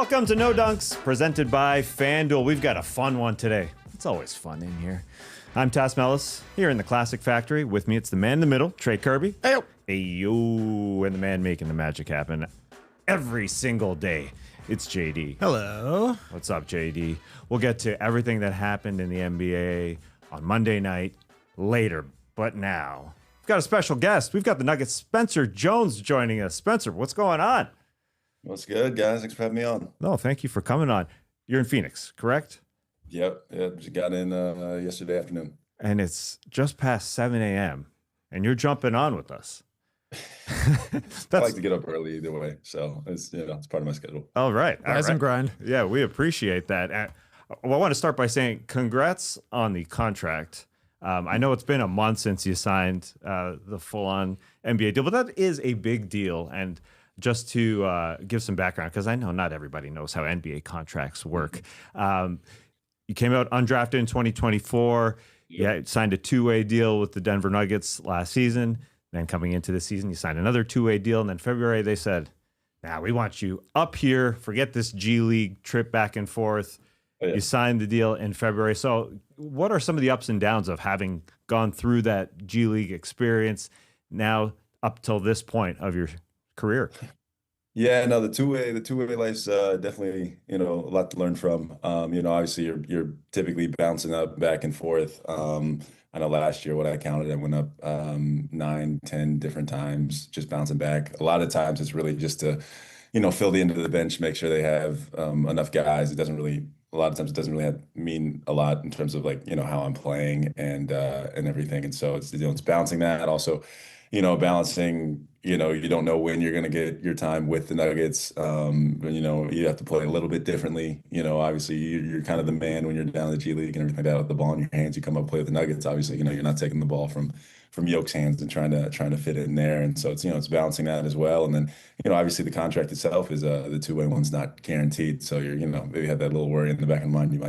Welcome to No Dunks, presented by FanDuel. We've got a fun one today. It's always fun in here. I'm Tas Mellis, here in the Classic Factory. With me, it's the man in the middle, Trey Kirby. Hey-o. Hey-yo. And the man making the magic happen every single day. It's JD. Hello. What's up, JD? We'll get to everything that happened in the NBA on Monday night later. But now, we've got a special guest. We've got the Nuggets, Spencer Jones, joining us. Spencer, what's going on? What's good, guys? Thanks for having me on. No, thank you for coming on. You're in Phoenix, correct? Yep. Just got in yesterday afternoon. And it's just past 7 a.m. and you're jumping on with us. I like to get up early either way, so it's it's part of my schedule. All right. Rise and grind. Yeah, we appreciate that. Well, I want to start by saying congrats on the contract. I know it's been a month since you signed the full-on NBA deal, but that is a big deal. And just to give some background, because I know not everybody knows how NBA contracts work. You came out undrafted in 2024. Yeah, signed a two-way deal with the Denver Nuggets last season. Then coming into the season, you signed another two-way deal. And then February, they said, "Now we want you up here. Forget this G League trip back and forth." Oh, yeah. You signed the deal in February. So what are some of the ups and downs of having gone through that G League experience now up till this point of your career? Yeah, no, the two-way life's definitely, a lot to learn from. Obviously you're typically bouncing up back and forth. I know last year what I counted, I went up 9, 10 different times, just bouncing back. A lot of times it's really just to, fill the end of the bench, make sure they have enough guys. A lot of times it doesn't really mean a lot in terms of how I'm playing and everything. And so it's balancing that. Also, balancing, you don't know when you're going to get your time with the Nuggets. You have to play a little bit differently. Obviously you're kind of the man when you're down in the G League and everything like that with the ball in your hands. You come up play with the Nuggets. Obviously, you're not taking the ball from Yoke's hands and trying to fit it in there. And so it's balancing that as well. And then, obviously the contract itself is the two-way one's not guaranteed. So you're, maybe have that little worry in the back of mind. You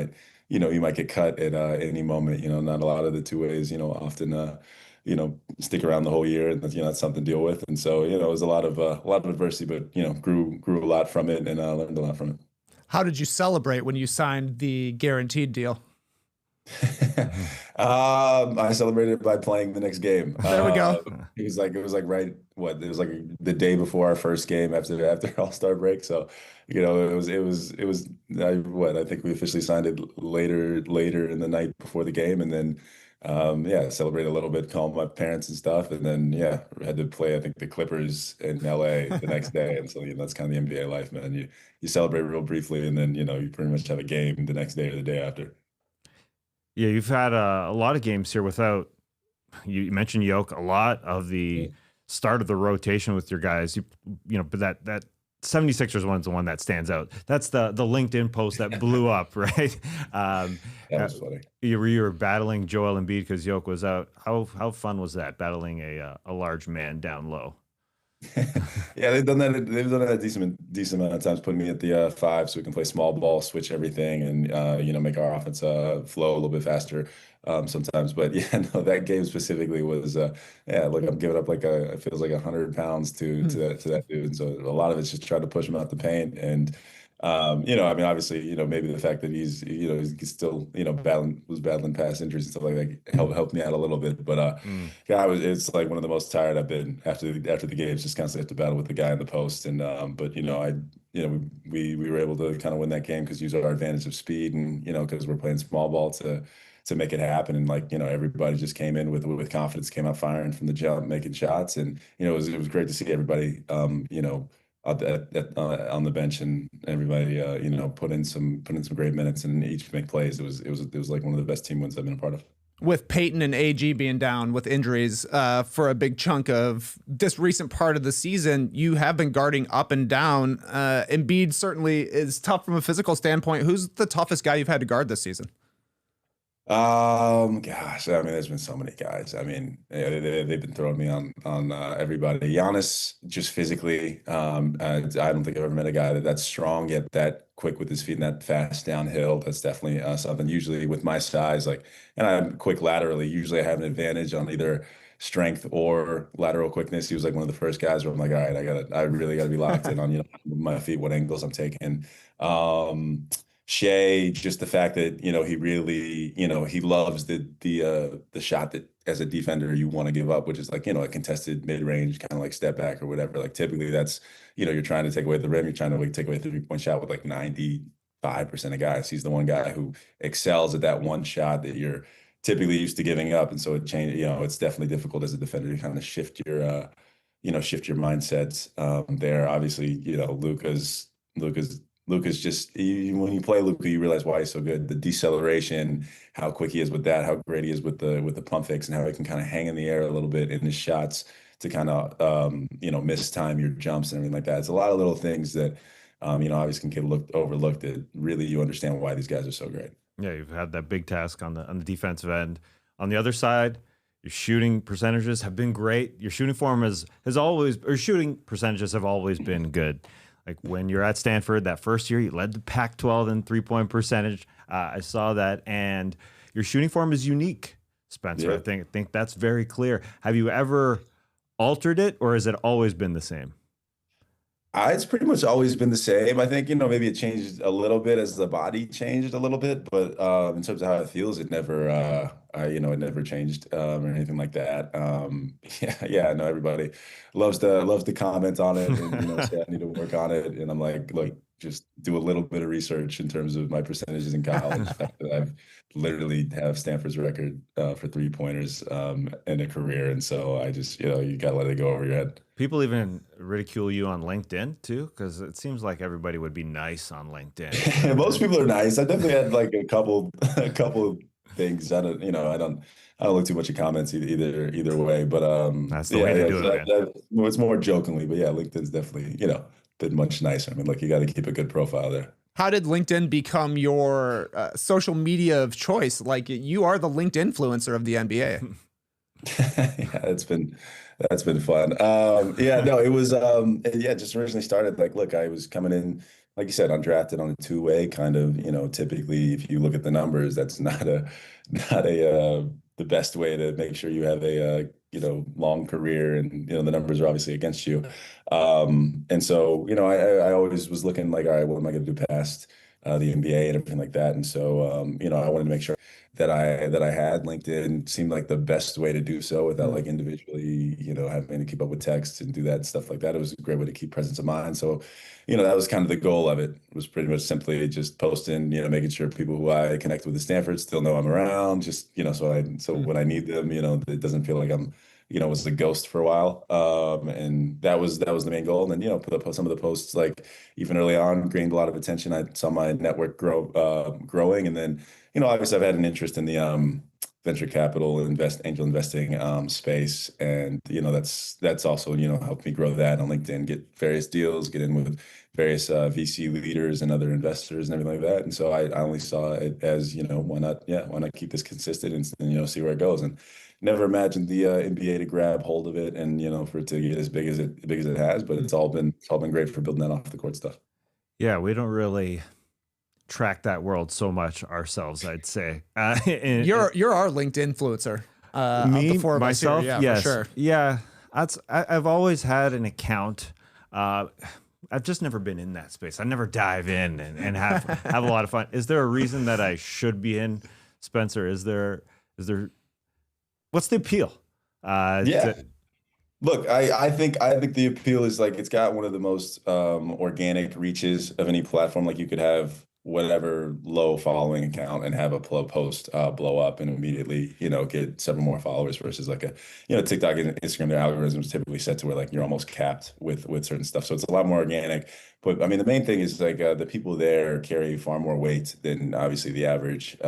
might get cut at any moment. Not a lot of the two ways, often stick around the whole year, and that's something to deal with. And so, it was a lot of adversity, but grew a lot from it and learned a lot from it. How did you celebrate when you signed the guaranteed deal? I celebrated by playing the next game. There we go. It was like the day before our first game after All-Star break. So, it was I think we officially signed it later in the night before the game, and then celebrate a little bit, call my parents and stuff, and then had to play I think the Clippers in LA the next day. And so that's kind of the NBA life, man. You celebrate real briefly, and then you pretty much have a game the next day or the day after. Yeah, you've had a lot of games here without. You mentioned Yoke, a lot of the start of the rotation with your guys. But that 76ers one's the one that stands out. That's the LinkedIn post that blew up, right? That was funny. You were battling Joel Embiid because Yoke was out. How fun was that, battling a large man down low? Yeah, they've done that a decent amount of times, putting me at the 5 so we can play small ball, switch everything, and make our offense flow a little bit faster sometimes. But that game specifically was I'm giving up it feels like 100 pounds to that dude. And so a lot of it's just trying to push him out the paint. And obviously, maybe the fact that he's still, battling past injuries and stuff like that helped me out a little bit. But it's like one of the most tired I've been after the games, just constantly have to battle with the guy in the post. And we were able to kind of win that game because use our advantage of speed and because we're playing small ball to make it happen. And everybody just came in with confidence, came out firing from the jump, making shots. And it was great to see everybody on the bench and everybody put in some great minutes and each make plays. It was like one of the best team wins I've been a part of. With Peyton and AG being down with injuries for a big chunk of this recent part of the season, you have been guarding up and down. Embiid certainly is tough from a physical standpoint. Who's the toughest guy you've had to guard this season? Gosh, there's been so many guys. They've been throwing me on everybody. Giannis, just physically, I don't think I've ever met a guy that's strong yet that quick with his feet and that fast downhill. That's definitely something. Usually with my size, and I'm quick laterally. Usually I have an advantage on either strength or lateral quickness. He was like one of the first guys where I'm like, all right, I really gotta be locked in on, my feet, what angles I'm taking. Shea, just the fact that, he really, he loves the shot that as a defender you want to give up, which is like, a contested mid-range, kind of like step back or whatever. Like typically that's, you're trying to take away the rim, you're trying to like take away the 3-point shot with like 95% of guys. He's the one guy who excels at that one shot that you're typically used to giving up. And so it changed, it's definitely difficult as a defender to kind of shift your mindsets there. Obviously, Luka's just when you play Luka, you realize why he's so good. The deceleration, how quick he is with that, how great he is with the pump fakes, and how he can kind of hang in the air a little bit in his shots to kind of mistime your jumps and everything like that. It's a lot of little things that obviously can get overlooked. That really you understand why these guys are so great. Yeah, you've had that big task on the defensive end. On the other side, your shooting percentages have been great. Your shooting form shooting percentages have always been good. Like when you're at Stanford that first year, you led the Pac-12 in 3-point percentage. I saw that, and your shooting form is unique, Spencer. Yeah. I think that's very clear. Have you ever altered it, or has it always been the same? It's pretty much always been the same. I think, maybe it changed a little bit as the body changed a little bit, but in terms of how it feels, it never, it never changed or anything like that. I know everybody loves to comment on it and, say I need to work on it. And I'm like, look, just do a little bit of research in terms of my percentages in college. I've literally have Stanford's record for 3-pointers in a career. And so I just, you got to let it go over your head. People even ridicule you on LinkedIn too, because it seems like everybody would be nice on LinkedIn. Most people are nice. I definitely had like a couple things. I don't look too much at comments either way. But that's the way to do it. It's more jokingly, but yeah, LinkedIn's definitely been much nicer. I mean, like you got to keep a good profile there. How did LinkedIn become your social media of choice? Like you are the LinkedIn influencer of the NBA. Yeah, that's been fun. It was just originally started like, look, I was coming in, like you said, undrafted on a two-way kind of, typically if you look at the numbers, that's not the best way to make sure you have a long career, and the numbers are obviously against you. And so, I always was looking like, all right, what am I going to do past the NBA and everything like that? And so, I wanted to make sure that I had LinkedIn. Seemed like the best way to do so without like individually, having to keep up with texts and do that stuff like that. It was a great way to keep presence of mind. So, that was kind of the goal of it, was pretty much simply just posting, making sure people who I connect with at Stanford still know I'm around, just, so when I need them, it doesn't feel like I'm, was a ghost for a while. And that was the main goal. And then, put up some of the posts, like even early on, gained a lot of attention. I saw my network growing. And then, obviously I've had an interest in the venture capital angel investing space. And, that's also, helped me grow that on LinkedIn, get various deals, get in with various VC leaders and other investors and everything like that. And so I only saw it as, why not keep this consistent and see where it goes. And never imagined the NBA to grab hold of it and, for it to get as big as it has, but it's all been great for building that off the court stuff. Yeah, we don't really track that world so much ourselves, I'd say. You're our LinkedIn influencer. Me, of the four of us myself, here. Yeah, yes. for sure. Yeah, I've always had an account. I've just never been in that space. I never dive in and have a lot of fun. Is there a reason that I should be in, Spencer? Is there what's the appeal? Look, I think the appeal is like it's got one of the most organic reaches of any platform. Like you could have whatever low following account and have a post blow up and immediately, get several more followers versus like TikTok and Instagram, their algorithms typically set to where like you're almost capped with certain stuff. So it's a lot more organic. But I mean, the main thing is like the people there carry far more weight than obviously the average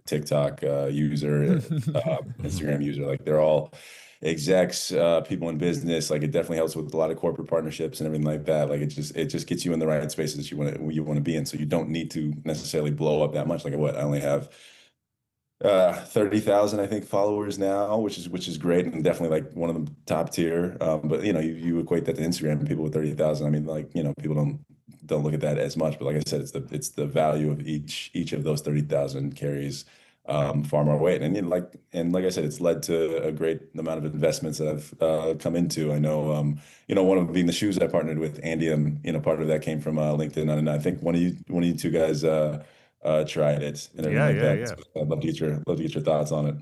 TikTok user, Instagram user. Like they're all execs, people in business. Like it definitely helps with a lot of corporate partnerships and everything like that. Like it just gets you in the right spaces you want to be in. So you don't need to necessarily blow up that much. Like I only have 30,000, I think, followers now, which is great and definitely like one of the top tier. But you equate that to Instagram, people with 30,000. I mean, like people don't look at that as much. But like I said, it's the value of each of those 30,000 carries far more weight. And like I said, it's led to a great amount of investments that I've come into. I know, one of being the shoes I partnered with Andiem, part of that came from LinkedIn, and I think one of you two guys tried it and everything like that. Yeah. So I'd love to get your thoughts on it.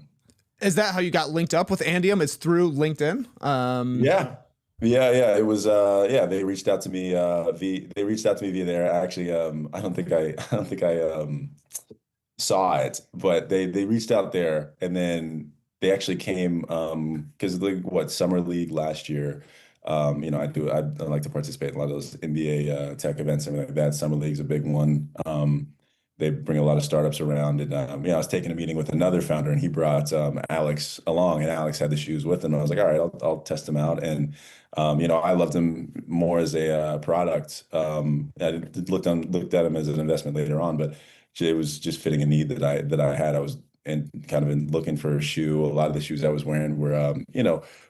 Is that how you got linked up with Andiem? It's through LinkedIn? Yeah. It was they reached out to me via there. Actually, I don't think I saw it, but they reached out there, and then they actually came because summer league last year. I like to participate in a lot of those NBA tech events and everything like that. Summer league's a big one. They bring a lot of startups around, and I was taking a meeting with another founder, and he brought Alex along, and Alex had the shoes with him. And I was like, all right, I'll test them out, and I loved them more as a product. I looked at them as an investment later on, but it was just fitting a need that I had. I was kind of looking for a shoe. A lot of the shoes I was wearing were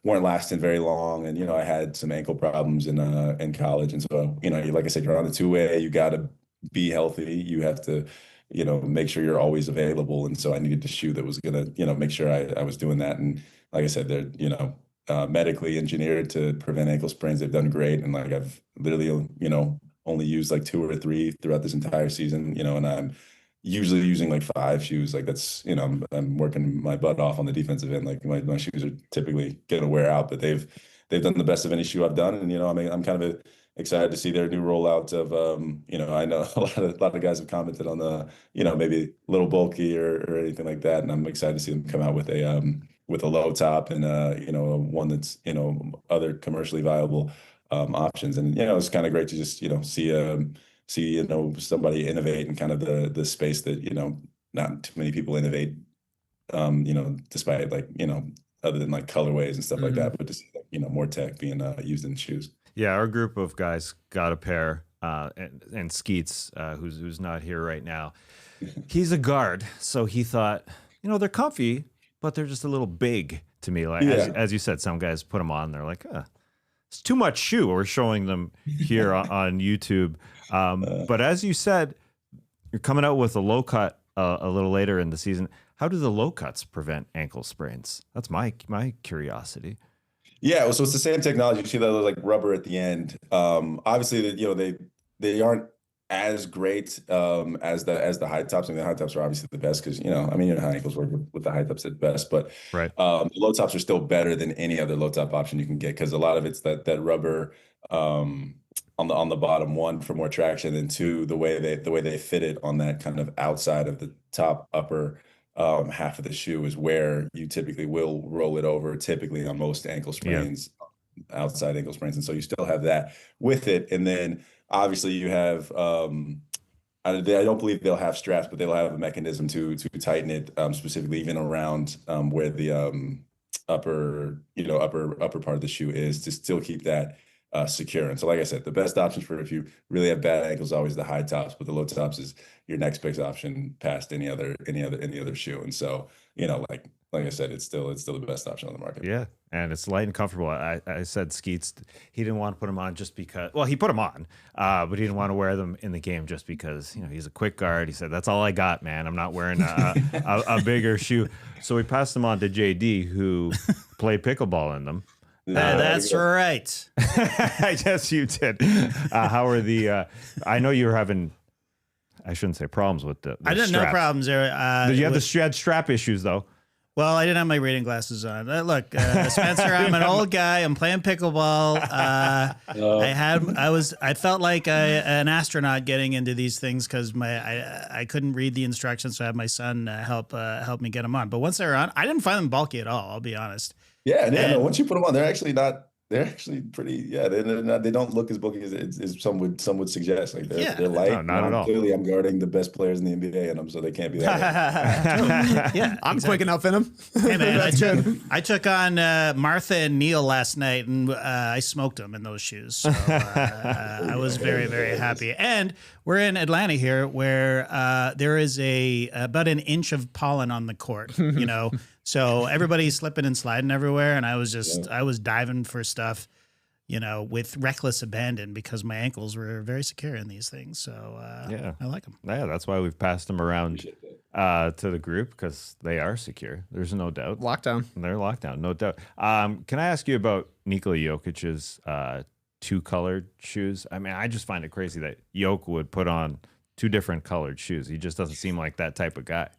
weren't lasting very long, and I had some ankle problems in college, and so like I said, you're on the two-way. You got to be healthy. You have to make sure you're always available, and so I needed a shoe that was gonna make sure I was doing that. And like I said, they're medically engineered to prevent ankle sprains. They've done great, and like I've literally only used like 2 or 3 throughout this entire season, and I'm usually using like 5 shoes. Like that's, I'm working my butt off on the defensive end. Like my shoes are typically gonna wear out, but they've done the best of any shoe I've done. And I'm kind of excited to see their new rollout of I know a lot of guys have commented on the maybe a little bulky or anything like that, and I'm excited to see them come out with a low top and one that's other commercially viable options. And it's kind of great to just see somebody innovate in kind of the space that not too many people innovate despite other than like colorways and stuff like that, but just more tech being used in shoes. Yeah, our group of guys got a pair, and Skeets, who's not here right now, he's a guard, so he thought, they're comfy, but they're just a little big to me. Like as you said, some guys put them on, they're like, it's too much shoe. We're showing them here on YouTube, but as you said, you're coming out with a low cut a little later in the season. How do the low cuts prevent ankle sprains? That's my curiosity. Yeah, so it's the same technology. You see that like rubber at the end. Obviously, they aren't as great as the high tops. I mean, the high tops are obviously the best because how ankles work with the high tops at best. But right, the low tops are still better than any other low top option you can get because a lot of it's that rubber on the bottom, one for more traction, and two the way they fit it on that kind of outside of the top upper half of the shoe is where you typically will roll it over, typically on most ankle sprains, outside ankle sprains. And so you still have that with it. And then obviously you have, I don't believe they'll have straps, but they'll have a mechanism to tighten it specifically even around where the upper part of the shoe is to still keep that secure. And so, like I said, the best options for if you really have bad ankles is always the high tops, but the low tops is your next best option past any other shoe. And so, like I said, it's still the best option on the market. Yeah, and it's light and comfortable. I said Skeets, he didn't want to put them on just because. Well, he put them on, but he didn't want to wear them in the game just because he's a quick guard. He said, "That's all I got, man. I'm not wearing a bigger shoe." So we passed them on to JD, who played pickleball in them. That's right. I guess you did. How are the? I know you were having. I shouldn't say problems with the I didn't straps. know problems there. You had strap issues though. Well, I didn't have my reading glasses on. Look, Spencer, I'm an old guy. I'm playing pickleball. I felt like an astronaut getting into these things because I couldn't read the instructions, so I had my son help me get them on. But once they were on, I didn't find them bulky at all. I'll be honest. Yeah, no, once you put them on, they're actually not. They're actually pretty. Yeah, they don't look as bulky as some would suggest. Like they're light. No, not at all. Clearly, I'm guarding the best players in the NBA, and so they can't be that. Yeah, I'm quick enough in them. Hey man, I took on Martha and Neil last night, and I smoked them in those shoes. So I was very, very happy. And we're in Atlanta here, where there is about an inch of pollen on the court. So everybody's slipping and sliding everywhere, and I was diving for stuff, with reckless abandon because my ankles were very secure in these things. So I like them. Yeah, that's why we've passed them around to the group because they are secure. There's no doubt. Lockdown. They're locked down, no doubt. Can I ask you about Nickeil Jokic's two colored shoes? I mean, I just find it crazy that Jokic would put on two different colored shoes. He just doesn't seem like that type of guy.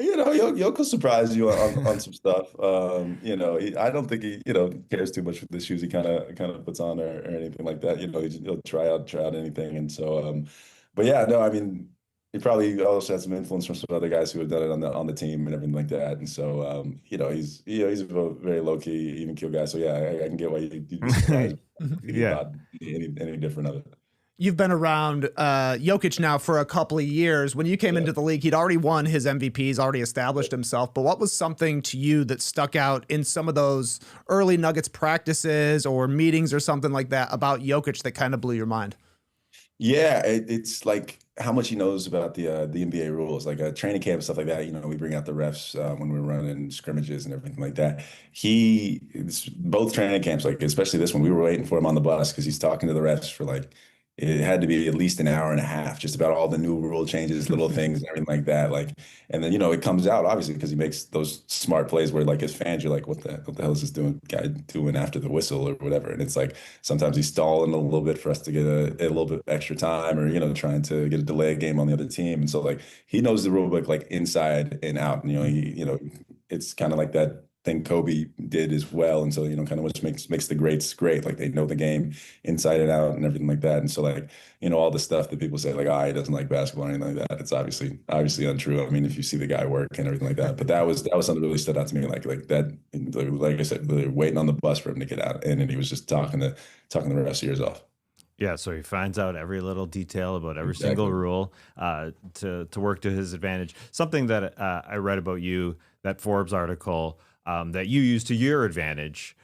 You know, Yoke will surprise you on some stuff. You know, I don't think he, cares too much with the shoes he kind of puts on or anything like that. You know, he'll try out anything. And so, but yeah, no, I mean, he probably also had some influence from some other guys who have done it on the team and everything like that. And so, he's a very low key, even keel guy. So yeah, I can get why you'd be surprised if you thought any different of it. You've been around Jokic now for a couple of years. When you came into the league, he'd already won his MVP. He's already established himself. But what was something to you that stuck out in some of those early Nuggets practices or meetings or something like that about Jokic that kind of blew your mind? Yeah, it's like how much he knows about the NBA rules, like training camp and stuff like that. You know, we bring out the refs when we're running scrimmages and everything like that. It's both training camps, like especially this one, we were waiting for him on the bus because he's talking to the refs for like it had to be at least an hour and a half, just about all the new rule changes, little things, and everything like that. Like, and then it comes out obviously because he makes those smart plays where like as fans you're like, what the hell is this guy doing after the whistle or whatever? And it's like sometimes he's stalling a little bit for us to get a little bit extra time, or trying to get a delay game on the other team. And so like he knows the rule book like inside and out. And it's kind of like that thing Kobe did as well. And so, kind of what makes the greats great. Like they know the game inside and out and everything like that. And so like, all the stuff that people say like, he doesn't like basketball or anything like that. It's obviously untrue. I mean, if you see the guy work and everything like that, but that was something that really stood out to me. Like that, like I said, they were waiting on the bus for him to get out. And he was just talking the rest of years off. Yeah, so he finds out every little detail about every single rule to work to his advantage. Something that I read about you, that Forbes article, that you use to your advantage.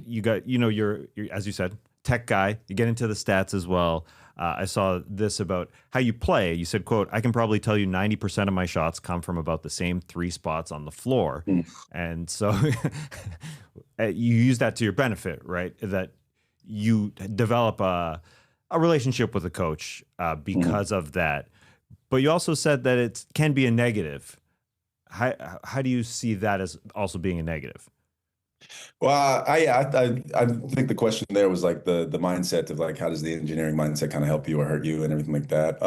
You got, you're as you said, tech guy. You get into the stats as well. I saw this about how you play. You said, quote, I can probably tell you 90% of my shots come from about the same three spots on the floor. And so you use that to your benefit, right? That you develop a relationship with a coach because of that. But you also said that it can be a negative. How do you see that as also being a negative? Well, I think the question there was like the mindset of like how does the engineering mindset kind of help you or hurt you and everything like that.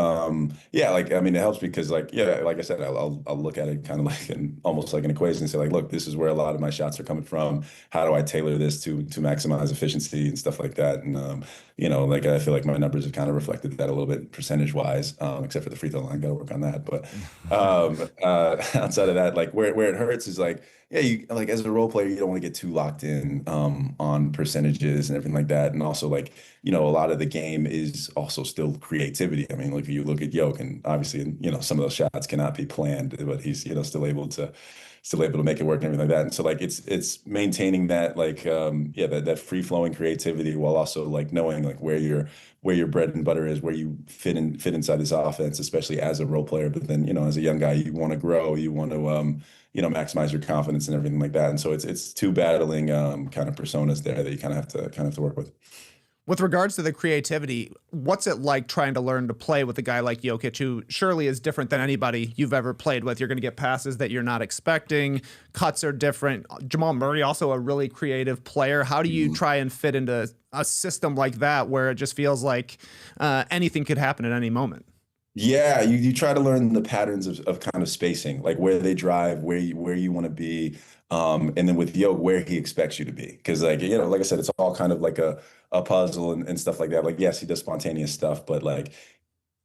Yeah, like I mean it helps because like like I said, I'll look at it kind of like almost like an equation and say like, look, this is where a lot of my shots are coming from. How do I tailor this to maximize efficiency and stuff like that? And like I feel like my numbers have kind of reflected that a little bit percentage wise, except for the free throw line. Got to work on that. But outside of that, like where it hurts is like. Yeah, you like as a role player, you don't want to get too locked in on percentages and everything like that. And also like, a lot of the game is also still creativity. I mean, like if you look at Jokic and obviously, some of those shots cannot be planned, but he's, still able to make it work and everything like that. And so like it's maintaining that like that free flowing creativity while also like knowing like where your bread and butter is, where you fit inside this offense, especially as a role player. But then, as a young guy, you want to grow, you want to maximize your confidence and everything like that. And so it's two battling kind of personas there that you kind of have to work with. With regards to the creativity, what's it like trying to learn to play with a guy like Jokic, who surely is different than anybody you've ever played with? You're going to get passes that you're not expecting. Cuts are different. Jamal Murray, also a really creative player. How do you try and fit into a system like that where it just feels like anything could happen at any moment? Yeah, you try to learn the patterns of kind of spacing, like where they drive, where you want to be, and then with Jokic, where he expects you to be. Because like like I said, it's all kind of like a puzzle and stuff like that. Like yes, he does spontaneous stuff, but like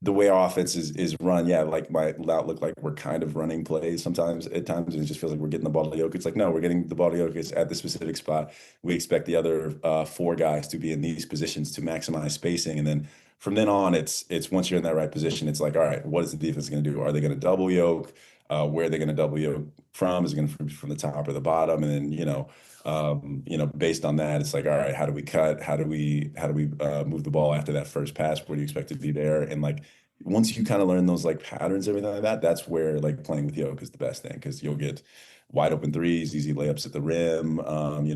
the way our offense is run, like might look like we're kind of running plays sometimes at times, and it just feels like we're getting the ball to Jokic. It's like no, we're getting the ball to Jokic at the specific spot. We expect the other four guys to be in these positions to maximize spacing, and then. From then on, it's once you're in that right position, it's like, all right, what is the defense going to do? Are they going to double Jokic? Where are they going to double Jokic from? Is it going to be from the top or the bottom? And then, based on that, it's like, all right, how do we cut? How do we move the ball after that first pass? Where do you expect it to be there? And like once you kind of learn those like patterns, everything like that, that's where like playing with Jokic is the best thing because you'll get wide open threes, easy layups at the rim,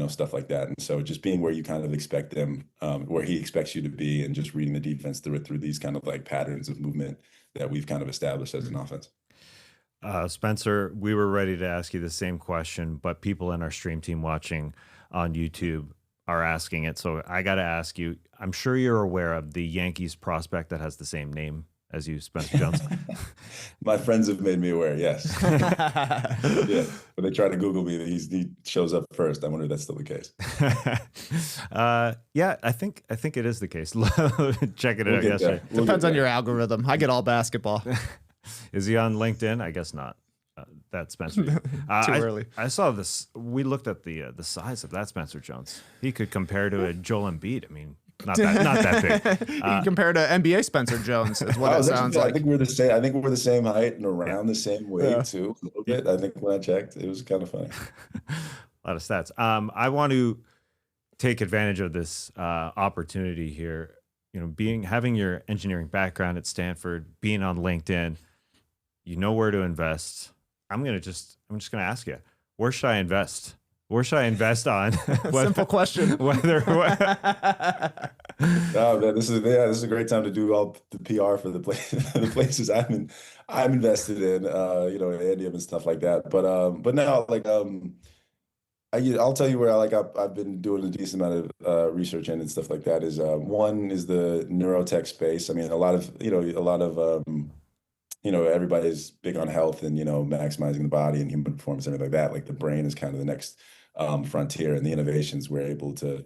stuff like that. And so just being where you kind of expect them, where he expects you to be and just reading the defense through these kind of like patterns of movement that we've kind of established as an offense. Spencer, we were ready to ask you the same question, but people in our stream team watching on YouTube are asking it. So I got to ask you, I'm sure you're aware of the Yankees prospect that has the same name as you, Spencer Jones. My friends have made me aware, yes. Yeah, when they try to Google me, he shows up first. I wonder if that's still the case. Yeah, I think it is the case. Check it out yesterday. Depends on your algorithm. I get all basketball. Is he on LinkedIn? I guess not. That's Spencer. Too early. I saw this. We looked at the size of that Spencer Jones. He could compare to a Joel Embiid. I mean, not that big. You can compare to NBA Spencer Jones, is what it sounds like. I think we're the same. I think we're the same height and around the same weight too. A little bit. I think when I checked, it was kind of funny. A lot of stats. I want to take advantage of this opportunity here. You know, having your engineering background at Stanford, being on LinkedIn, you know where to invest. I'm just gonna ask you, where should I invest? Where should I invest on? Simple question. Oh man, this is a great time to do all the PR for the places I'm invested in, Andiem and stuff like that. But now, I'll tell you where I've been doing a decent amount of research in and stuff like that. Is one is the neurotech space. I mean, a lot of everybody's big on health and maximizing the body and human performance, everything like that. Like the brain is kind of the next frontier, and the innovations we're able to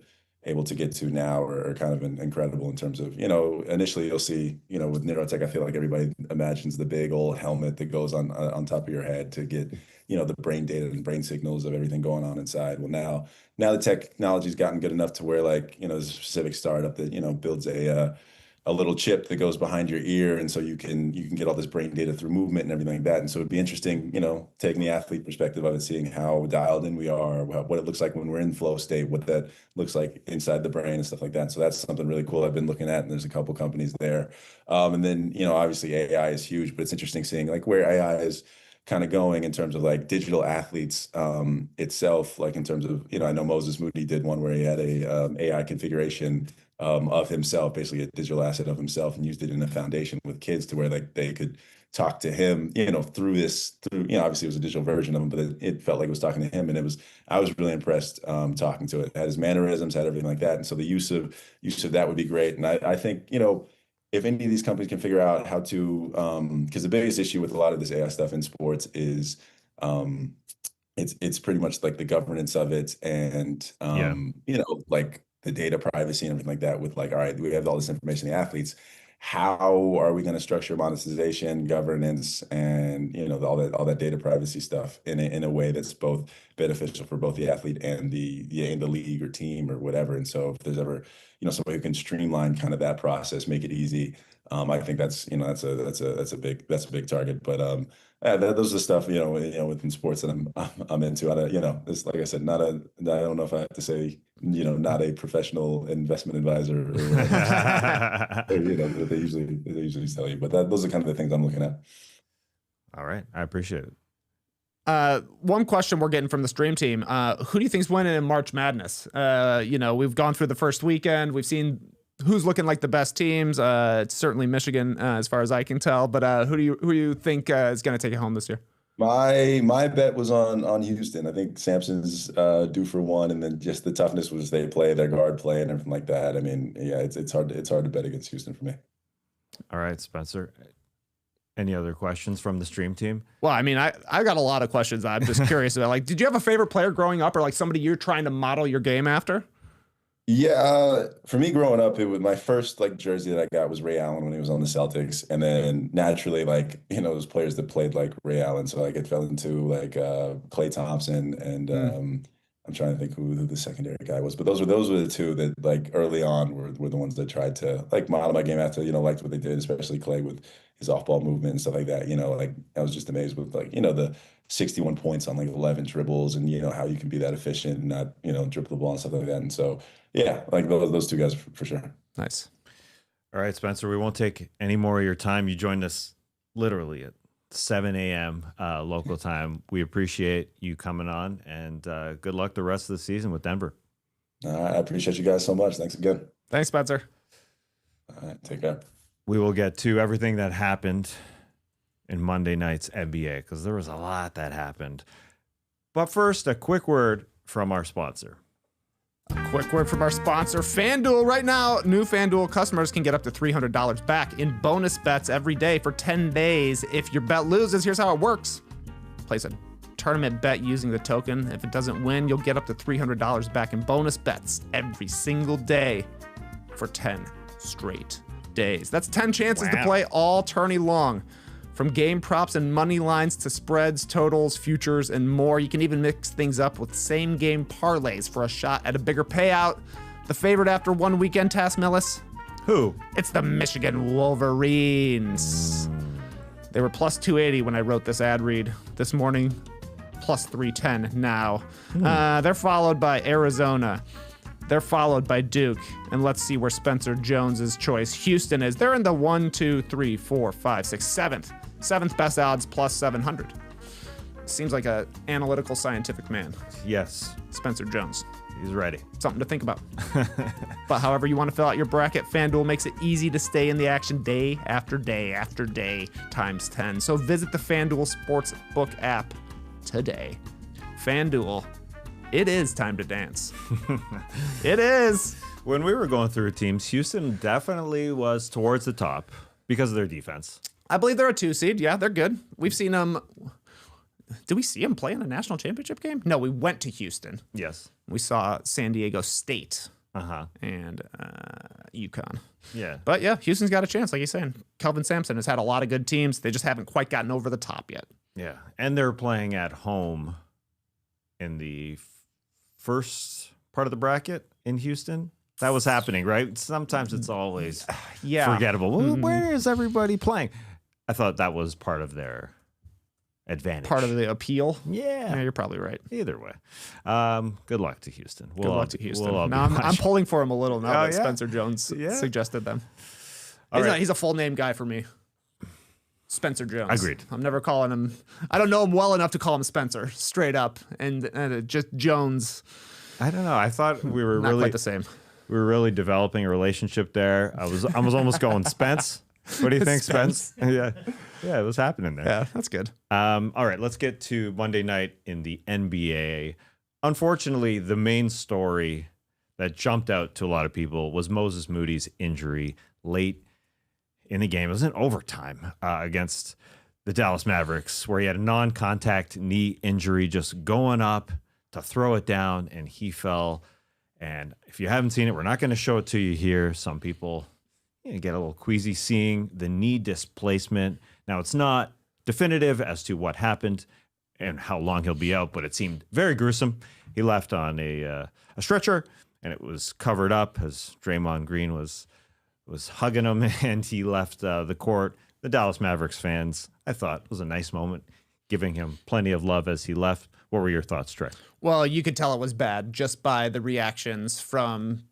get to now are kind of incredible in terms of, initially you'll see, with neurotech, I feel like everybody imagines the big old helmet that goes on top of your head to get, the brain data and brain signals of everything going on inside. Well, now the technology's gotten good enough to where there's a specific startup that, builds a little chip that goes behind your ear, and so you can get all this brain data through movement and everything like that. And so it'd be interesting, taking the athlete perspective of it, seeing how dialed in we are, what it looks like when we're in flow state, what that looks like inside the brain and stuff like that. So that's something really cool I've been looking at, and there's a couple companies there. And then obviously AI is huge, but it's interesting seeing where AI is kind of going in terms of digital athletes itself, in terms of, I know Moses Moody did one where he had a AI configuration of himself, basically a digital asset of himself, and used it in a foundation with kids to where they could talk to him, through obviously it was a digital version of him, but it felt like it was talking to him. And I was really impressed talking to it. It had his mannerisms, had everything like that. And so the use of that would be great. And I think, if any of these companies can figure out how to, because the biggest issue with a lot of this AI stuff in sports is it's pretty much the governance of it, and the data privacy and everything like that. With all right, we have all this information, the athletes, how are we going to structure monetization, governance, and all that data privacy stuff in a way that's both beneficial for both the athlete and the league or team or whatever. And so if there's ever somebody who can streamline kind of that process, make it easy, I think that's a big target. But those are the stuff within sports that I'm into. It's like I said, I don't know if I have to say not a professional investment advisor, or that they usually tell you. But those are kind of the things I'm looking at. All right, I appreciate it. One question we're getting from the stream team: who do you think's winning in March Madness? We've gone through the first weekend. We've seen who's looking like the best teams. It's certainly Michigan, as far as I can tell. But who do you think is going to take it home this year? My bet was on Houston. I think Sampson's due for one, and then just the toughness was they play, their guard play, and everything like that. I mean, yeah, it's hard to bet against Houston for me. All right, Spencer. Any other questions from the stream team? Well, I mean, I got a lot of questions. I'm just curious about, did you have a favorite player growing up, or somebody you're trying to model your game after? Yeah, for me growing up, it was my first jersey that I got was Ray Allen when he was on the Celtics, and then naturally those players that played like Ray Allen, so it fell into Klay Thompson and I'm trying to think who the secondary guy was, but those were the two that early on were the ones that tried to model my game after, liked what they did, especially Klay with his off-ball movement and stuff like that. I was just amazed with the 61 points on 11 dribbles, and how you can be that efficient and not dribble the ball and stuff like that. And so yeah, those two guys for sure. Nice. All right, Spencer, we won't take any more of your time. You joined us literally at 7 a.m. Local time. We appreciate you coming on, and good luck the rest of the season with Denver. I appreciate you guys so much. Thanks again. Thanks, Spencer. All right, take care. We will get to everything that happened in Monday night's NBA because there was a lot that happened. But first, a quick word from our sponsor. Quick word from our sponsor, FanDuel. Right now, new FanDuel customers can get up to $300 back in bonus bets every day for 10 days. If your bet loses, here's how it works. Place a tournament bet using the token. If it doesn't win, you'll get up to $300 back in bonus bets every single day for 10 straight days. That's 10 chances to play all tourney long. From game props and money lines to spreads, totals, futures, and more. You can even mix things up with same game parlays for a shot at a bigger payout. The favorite after one weekend, Tass Millis? Who? It's the Michigan Wolverines. They were plus 280 when I wrote this ad read this morning, plus 310 now. They're followed by Arizona. They're followed by Duke. And let's see where Spencer Jones's choice Houston is. They're in the 1, 2, 3, 4, 5, 6, 7th. 7th best odds, plus 700. Seems like an analytical, scientific man. Yes. Spencer Jones. He's ready. Something to think about. But however you want to fill out your bracket, FanDuel makes it easy to stay in the action day after day after day times 10. So visit the FanDuel Sportsbook app today. FanDuel. It is time to dance. It is. When we were going through teams, Houston definitely was towards the top because of their defense. I believe they're a 2 seed. Yeah, they're good. We've seen them. Did we see them play in a national championship game? No, we went to Houston. Yes. We saw San Diego State Uh-huh. and UConn. Yeah. But yeah, Houston's got a chance, like you're saying. Kelvin Sampson has had a lot of good teams. They just haven't quite gotten over the top yet. Yeah. And they're playing at home in the first part of the bracket in Houston. That was happening, right? Sometimes it's always forgettable. Well, where is everybody playing? I thought that was part of their advantage. Part of the appeal. Yeah. You're probably right. Either way. Good luck to Houston. Good luck to Houston. We'll now I'm pulling for him a little now that yeah? Spencer Jones suggested them. He's a full name guy for me. Spencer Jones. Agreed. I'm never calling him. I don't know him well enough to call him Spencer straight up, and just Jones. I don't know. I thought we were Not really quite the same. We were really developing a relationship there. I was almost going Spence. What do you think, Spence? Yeah, it was happening there. Yeah, that's good. All right, let's get to Monday night in the NBA. Unfortunately, the main story that jumped out to a lot of people was Moses Moody's injury late in the game. It was in overtime against the Dallas Mavericks, where he had a non-contact knee injury just going up to throw it down, and he fell. And if you haven't seen it, we're not going to show it to you here. Some people get a little queasy seeing the knee displacement. Now, it's not definitive as to what happened and how long he'll be out, but it seemed very gruesome. He left on a stretcher, and it was covered up as Draymond Green was hugging him, and he left the court. The Dallas Mavericks fans, I thought, was a nice moment, giving him plenty of love as he left. What were your thoughts, Trey? Well, you could tell it was bad just by the reactions from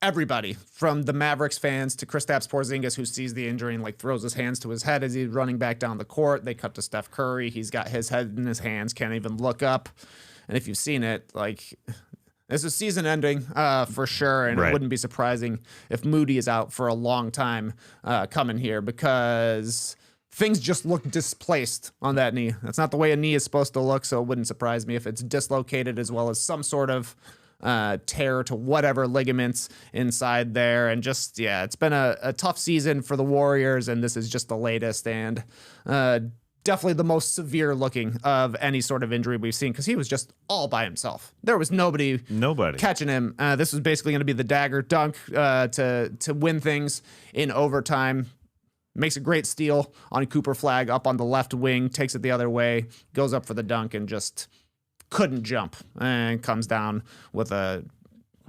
everybody, from the Mavericks fans to Kristaps Porzingis, who sees the injury and throws his hands to his head as he's running back down the court. They cut to Steph Curry. He's got his head in his hands, can't even look up. And if you've seen it, this is season ending for sure, and It wouldn't be surprising if Moody is out for a long time coming here because things just look displaced on that knee. That's not the way a knee is supposed to look, so it wouldn't surprise me if it's dislocated as well as some sort of tear to whatever ligaments inside there. And just, it's been a tough season for the Warriors, and this is just the latest and definitely the most severe looking of any sort of injury we've seen because he was just all by himself. There was nobody catching him. This was basically going to be the dagger dunk to win things in overtime. Makes a great steal on Cooper Flag up on the left wing, takes it the other way, goes up for the dunk, and just couldn't jump and comes down with a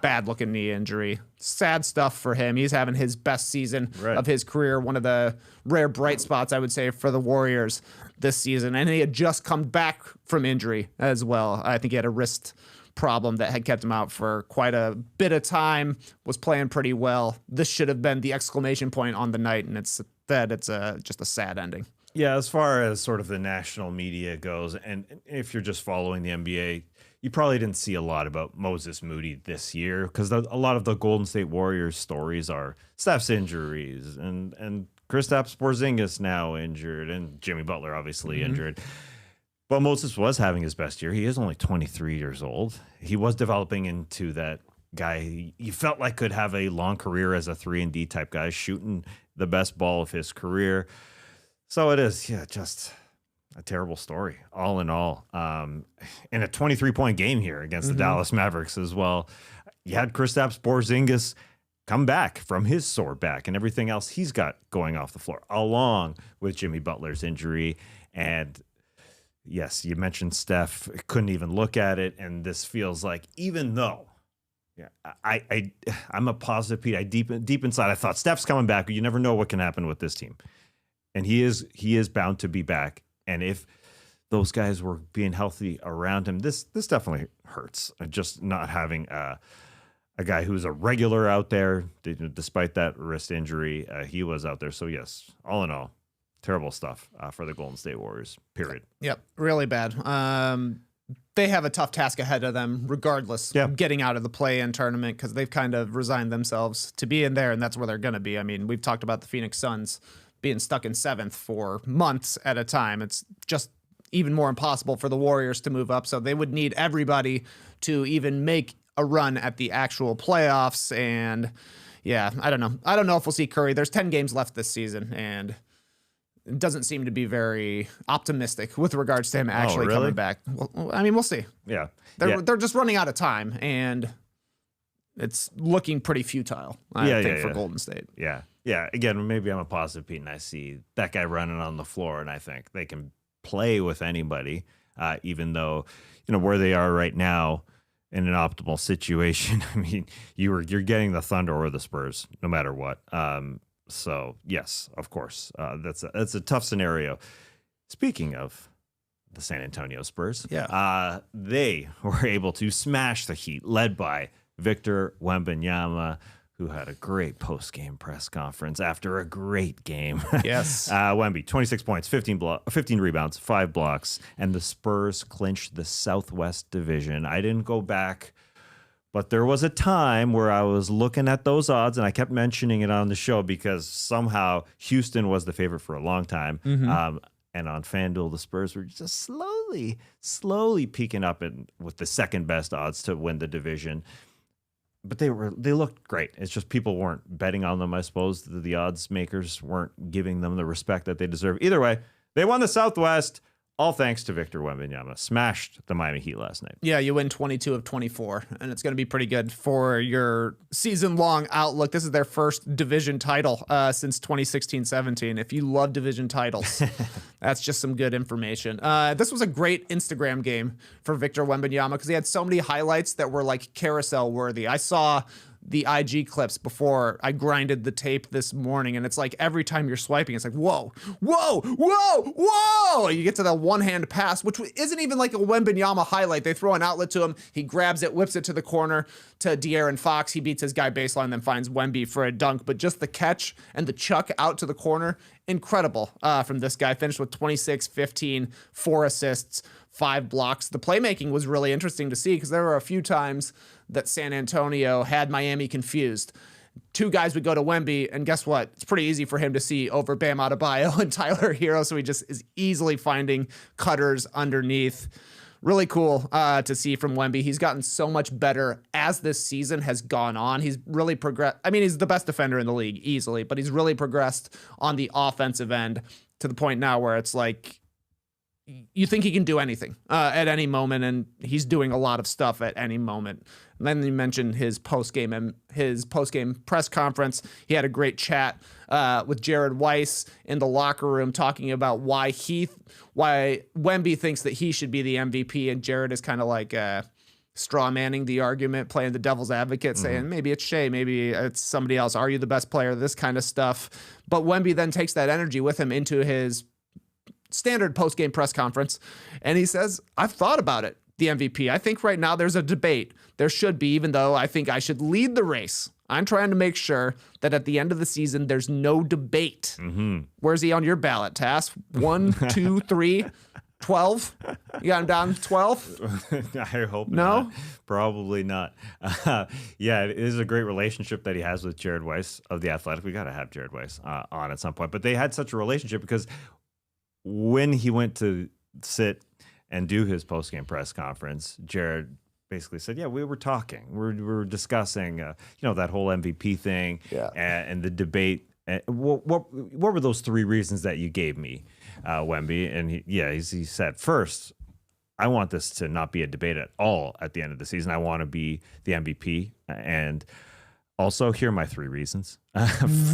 bad-looking knee injury. Sad stuff for him. He's having his best season of his career, one of the rare bright spots, I would say, for the Warriors this season. And he had just come back from injury as well. I think he had a wrist problem that had kept him out for quite a bit of time, was playing pretty well. This should have been the exclamation point on the night, and it's just a sad ending. Yeah, as far as sort of the national media goes, and if you're just following the NBA, you probably didn't see a lot about Moses Moody this year because a lot of the Golden State Warriors stories are Steph's injuries and Kristaps Porzingis now injured, and Jimmy Butler obviously injured. But Moses was having his best year. He is only 23 years old. He was developing into that guy you felt like could have a long career as a 3-and-D type guy, shooting the best ball of his career. So it is, just a terrible story, all in all. In a 23-point game here against the Dallas Mavericks as well. You had Kristaps Porzingis come back from his sore back and everything else he's got going off the floor, along with Jimmy Butler's injury. And yes, you mentioned Steph couldn't even look at it, and this feels like, even though, I'm a positive Pete. Deep inside, I thought Steph's coming back, but you never know what can happen with this team, and he is bound to be back. And if those guys were being healthy around him, this definitely hurts. Just not having a guy who's a regular out there, despite that wrist injury, he was out there. So yes, all in all, terrible stuff for the Golden State Warriors, period. Yep, really bad. They have a tough task ahead of them, regardless of getting out of the play-in tournament, because they've kind of resigned themselves to be in there, and that's where they're going to be. I mean, we've talked about the Phoenix Suns being stuck in 7th for months at a time. It's just even more impossible for the Warriors to move up, so they would need everybody to even make a run at the actual playoffs. And yeah, I don't know if we'll see Curry. There's 10 games left this season, and it doesn't seem to be very optimistic with regards to him actually coming back. Well, I mean, we'll see. Yeah. They're just running out of time, and it's looking pretty futile, I think, for Golden State. Yeah. Yeah. Again, maybe I'm a positive Pete, and I see that guy running on the floor, and I think they can play with anybody, even though, where they are right now in an optimal situation. I mean, you're getting the Thunder or the Spurs, no matter what. So yes, of course, that's a tough scenario. Speaking of the San Antonio Spurs, they were able to smash the Heat, led by Victor Wembanyama, who had a great post-game press conference after a great game. Yes. Wemby, 26 points, 15 rebounds, 5 blocks, and the Spurs clinched the Southwest Division. I didn't go back, but there was a time where I was looking at those odds, and I kept mentioning it on the show because somehow Houston was the favorite for a long time. And on FanDuel, the Spurs were just slowly peaking up with the second best odds to win the division. But they looked great. It's just people weren't betting on them, I suppose. The odds makers weren't giving them the respect that they deserve. Either way, they won the Southwest, all thanks to Victor Wembanyama. Smashed the Miami Heat last night. Yeah, you win 22 of 24, and it's going to be pretty good for your season-long outlook. This is their first division title since 2016-17. If you love division titles, that's just some good information. This was a great Instagram game for Victor Wembanyama because he had so many highlights that were like carousel-worthy. I saw the IG clips before I grinded the tape this morning, and it's like every time you're swiping, it's like, whoa, whoa, whoa, whoa! You get to the one-hand pass, which isn't even like a Wembanyama highlight. They throw an outlet to him, he grabs it, whips it to the corner to De'Aaron Fox. He beats his guy baseline, then finds Wemby for a dunk. But just the catch and the chuck out to the corner, incredible from this guy. Finished with 26, 15, 4 assists, 5 blocks. The playmaking was really interesting to see because there were a few times that San Antonio had Miami confused. 2 guys would go to Wemby, and guess what? It's pretty easy for him to see over Bam Adebayo and Tyler Hero, so he just is easily finding cutters underneath. Really cool to see from Wemby. He's gotten so much better as this season has gone on. He's really progressed. I mean, he's the best defender in the league easily, but he's really progressed on the offensive end to the point now where it's like you think he can do anything at any moment, and he's doing a lot of stuff at any moment. And then you mentioned his post-game press conference. He had a great chat with Jared Weiss in the locker room talking about why Wemby thinks that he should be the MVP, and Jared is kind of like straw manning the argument, playing the devil's advocate, saying maybe it's Shea, maybe it's somebody else. Are you the best player? This kind of stuff. But Wemby then takes that energy with him into his standard post-game press conference, and he says, I've thought about it, the MVP. I think right now there's a debate. There should be, even though I think I should lead the race. I'm trying to make sure that at the end of the season, there's no debate. Where's he on your ballot, Tass? 1, 2, 3? 12? You got him down 12? I hope No? not. Probably not. Yeah, it is a great relationship that he has with Jared Weiss of The Athletic. We got to have Jared Weiss on at some point. But they had such a relationship because when he went to sit and do his post-game press conference, Jared basically said, yeah, we were talking. We were discussing, that whole MVP thing and the debate. What were those 3 reasons that you gave me, Wemby? And he said, first, I want this to not be a debate at all at the end of the season. I want to be the MVP. And also, here are my 3 reasons.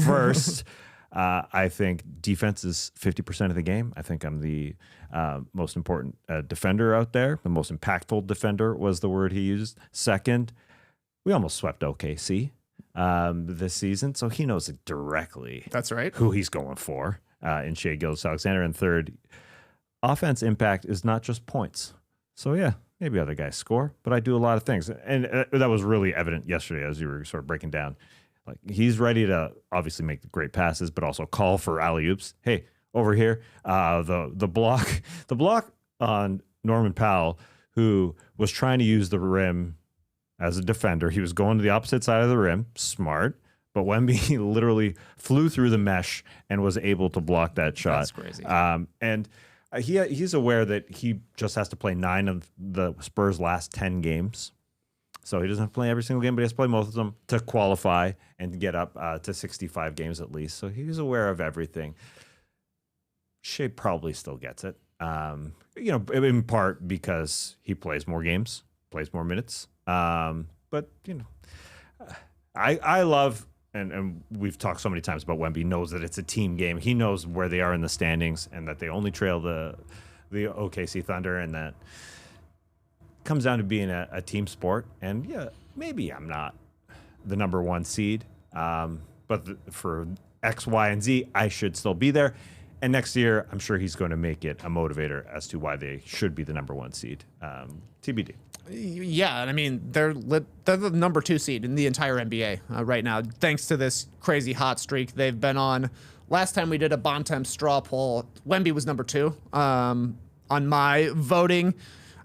First, I think defense is 50% of the game. I think I'm the most important defender out there. The most impactful defender was the word he used. Second, we almost swept OKC this season, so he knows it directly. That's right. Who he's going for in Shai Gilgeous-Alexander. And third, offense impact is not just points. So yeah, maybe other guys score, but I do a lot of things, and that was really evident yesterday as you were sort of breaking down. Like, he's ready to obviously make great passes, but also call for alley-oops. Hey, over here, the block on Norman Powell, who was trying to use the rim as a defender. He was going to the opposite side of the rim. Smart. But Wemby literally flew through the mesh and was able to block that shot. That's crazy. And he's aware that he just has to play 9 of the Spurs' last 10 games. So he doesn't have to play every single game, but he has to play most of them to qualify and get up to 65 games at least. So he's aware of everything. Shai probably still gets it, in part because he plays more games, plays more minutes. But I love, and we've talked so many times about Wemby knows that it's a team game. He knows where they are in the standings and that they only trail the OKC Thunder, and that comes down to being a team sport. And yeah, maybe I'm not the number 1 seed, but for X, Y, and Z, I should still be there. And next year, I'm sure he's going to make it a motivator as to why they should be the number 1 seed. TBD. Yeah, and I mean, they're the number 2 seed in the entire NBA right now, thanks to this crazy hot streak they've been on. Last time we did a Bontemps straw poll, Wemby was number 2 on my voting.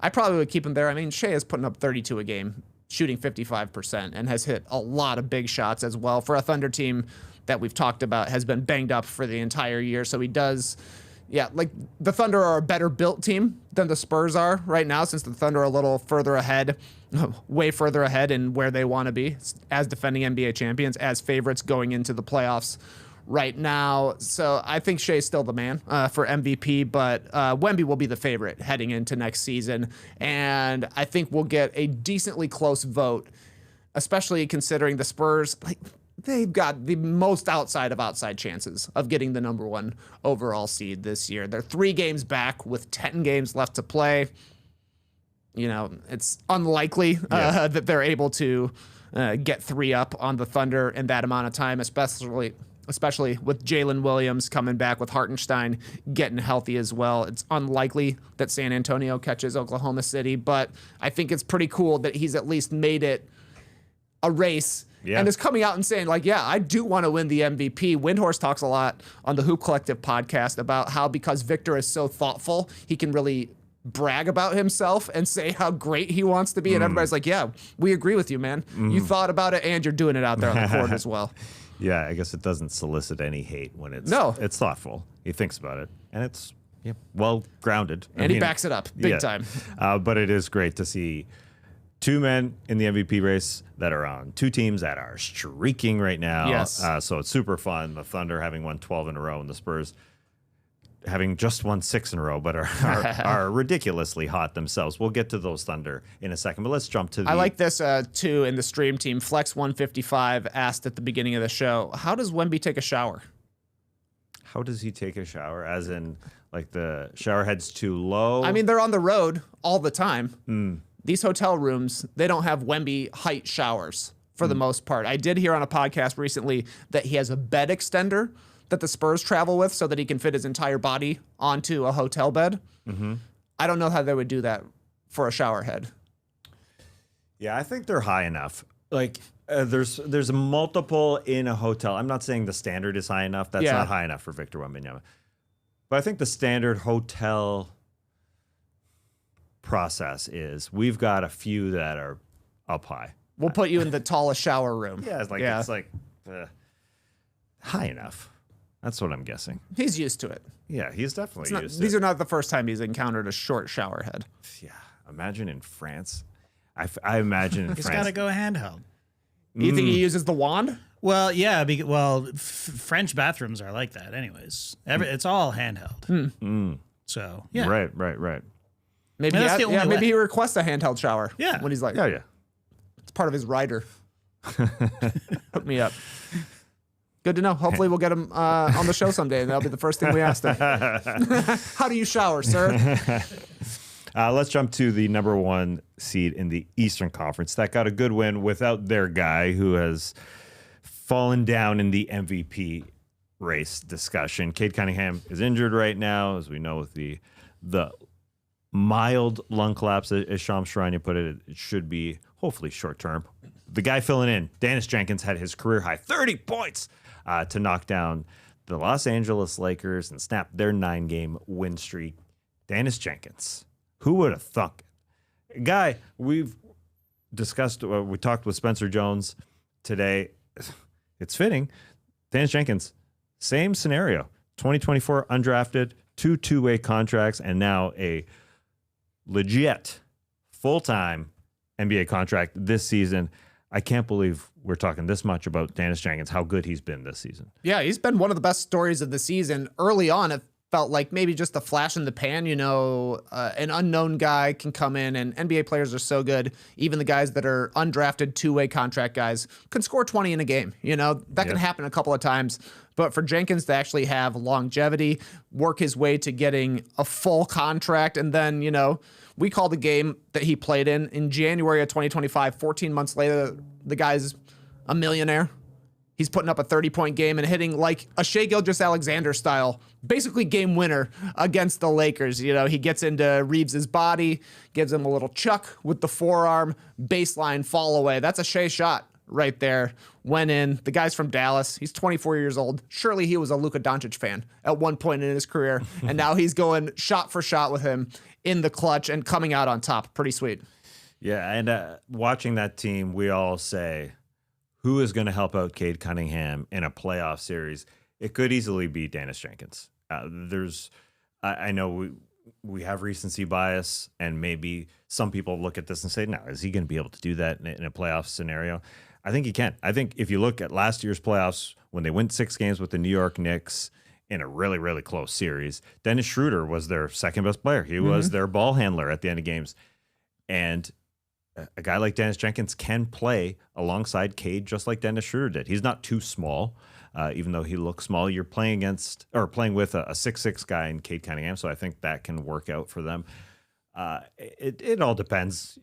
I probably would keep him there. I mean, Shai is putting up 32 a game, shooting 55%, and has hit a lot of big shots as well for a Thunder team that we've talked about has been banged up for the entire year. So he does, like the Thunder are a better built team than the Spurs are right now, since the Thunder are a little further ahead, way further ahead in where they want to be as defending NBA champions, as favorites going into the playoffs right now. So I think Shai's still the man for MVP, but Wemby will be the favorite heading into next season. And I think we'll get a decently close vote, especially considering the Spurs, they've got the most outside of outside chances of getting the number 1 overall seed this year. They're 3 games back with 10 games left to play. It's unlikely that they're able to get 3 up on the Thunder in that amount of time, especially with Jalen Williams coming back, with Hartenstein getting healthy as well. It's unlikely that San Antonio catches Oklahoma City, but I think it's pretty cool that he's at least made it a race. Yeah. And is coming out and saying, I do want to win the MVP. Windhorse talks a lot on the Hoop Collective podcast about how, because Victor is so thoughtful, he can really brag about himself and say how great he wants to be. And everybody's like, yeah, we agree with you, man. You thought about it and you're doing it out there on the court as well. Yeah, I guess it doesn't solicit any hate when it's thoughtful. He thinks about it, and it's well grounded. And he backs it up big time. But it is great to see 2 men in the MVP race that are on 2 teams that are streaking right now. Yes. So it's super fun. The Thunder having won 12 in a row, and the Spurs having just won 6 in a row, but are ridiculously hot themselves. We'll get to those Thunder in a second, but let's jump to the... I like this, too, in the stream team. Flex155 asked at the beginning of the show, how does Wemby take a shower? How does he take a shower? As in, like, the shower head's too low? I mean, they're on the road all the time. These hotel rooms, they don't have Wemby height showers for the most part. I did hear on a podcast recently that he has a bed extender that the Spurs travel with so that he can fit his entire body onto a hotel bed. I don't know how they would do that for a shower head. Yeah, I think they're high enough. Like, there's multiple in a hotel. I'm not saying the standard is high enough. That's not high enough for Victor Wembanyama. But I think the standard hotel process is. We've got a few that are up high. We'll put you in the tallest shower room. Yeah, it's like high enough. That's what I'm guessing. He's used to it. Yeah, he's definitely used to These it. are not the first time he's encountered a short shower head. Yeah, imagine in France. I imagine in It's France. got to go handheld. You think he uses the wand? Well, yeah. French bathrooms are like that, anyways. It's all handheld. So yeah, Right. Maybe that's the only way. maybe he requests a handheld shower. Yeah. When he's like, Yeah. it's part of his rider. Hook me up. Good to know. Hopefully we'll get him on the show someday, and that'll be the first thing we ask him. How do you shower, sir? Let's jump to the number 1 seed in the Eastern Conference. That got a good win without their guy who has fallen down in the MVP race discussion. Cade Cunningham is injured right now, as we know, with the mild lung collapse, as Shams Charania put it. It should be hopefully short term. The guy filling in, Daniss Jenkins, had his career high 30 points to knock down the Los Angeles Lakers and snap their 9-game win streak. Daniss Jenkins. Who would have thunk it? Guy, we've discussed, we talked with Spencer Jones today. It's fitting. Daniss Jenkins, same scenario. 2024 undrafted, 2 two-way contracts, and now a legit full-time NBA contract this season. I can't believe we're talking this much about Daniss Jenkins, how good he's been this season. Yeah, he's been one of the best stories of the season. Early on, it felt like maybe just a flash in the pan. An unknown guy can come in, and NBA players are so good. Even the guys that are undrafted two-way contract guys can score 20 in a game. That can happen a couple of times. But for Jenkins to actually have longevity, work his way to getting a full contract, and then, we called the game that he played in January of 2025. 14 months later, the guy's a millionaire. He's putting up a 30-point game and hitting like a Shai Gilgeous-Alexander style, basically game winner against the Lakers. He gets into Reeves's body, gives him a little chuck with the forearm, baseline fall away. That's a Shai shot right there. Went in. The guy's from Dallas. He's 24 years old. Surely he was a Luka Doncic fan at one point in his career, and now he's going shot for shot with him in the clutch and coming out on top. Pretty sweet. Yeah, and watching that team, we all say, who is going to help out Cade Cunningham in a playoff series? It could easily be Daniss Jenkins. I know we have recency bias, and maybe some people look at this and say, no, is he going to be able to do that in a playoff scenario? I think he can. I think if you look at last year's playoffs, when they went 6 games with the New York Knicks in a really, really close series, Dennis Schroeder was their second best player. He was their ball handler at the end of games. And a guy like Daniss Jenkins can play alongside Cade just like Dennis Schroeder did. He's not too small, even though he looks small. You're playing with a 6'6" guy in Cade Cunningham, so I think that can work out for them. It all depends,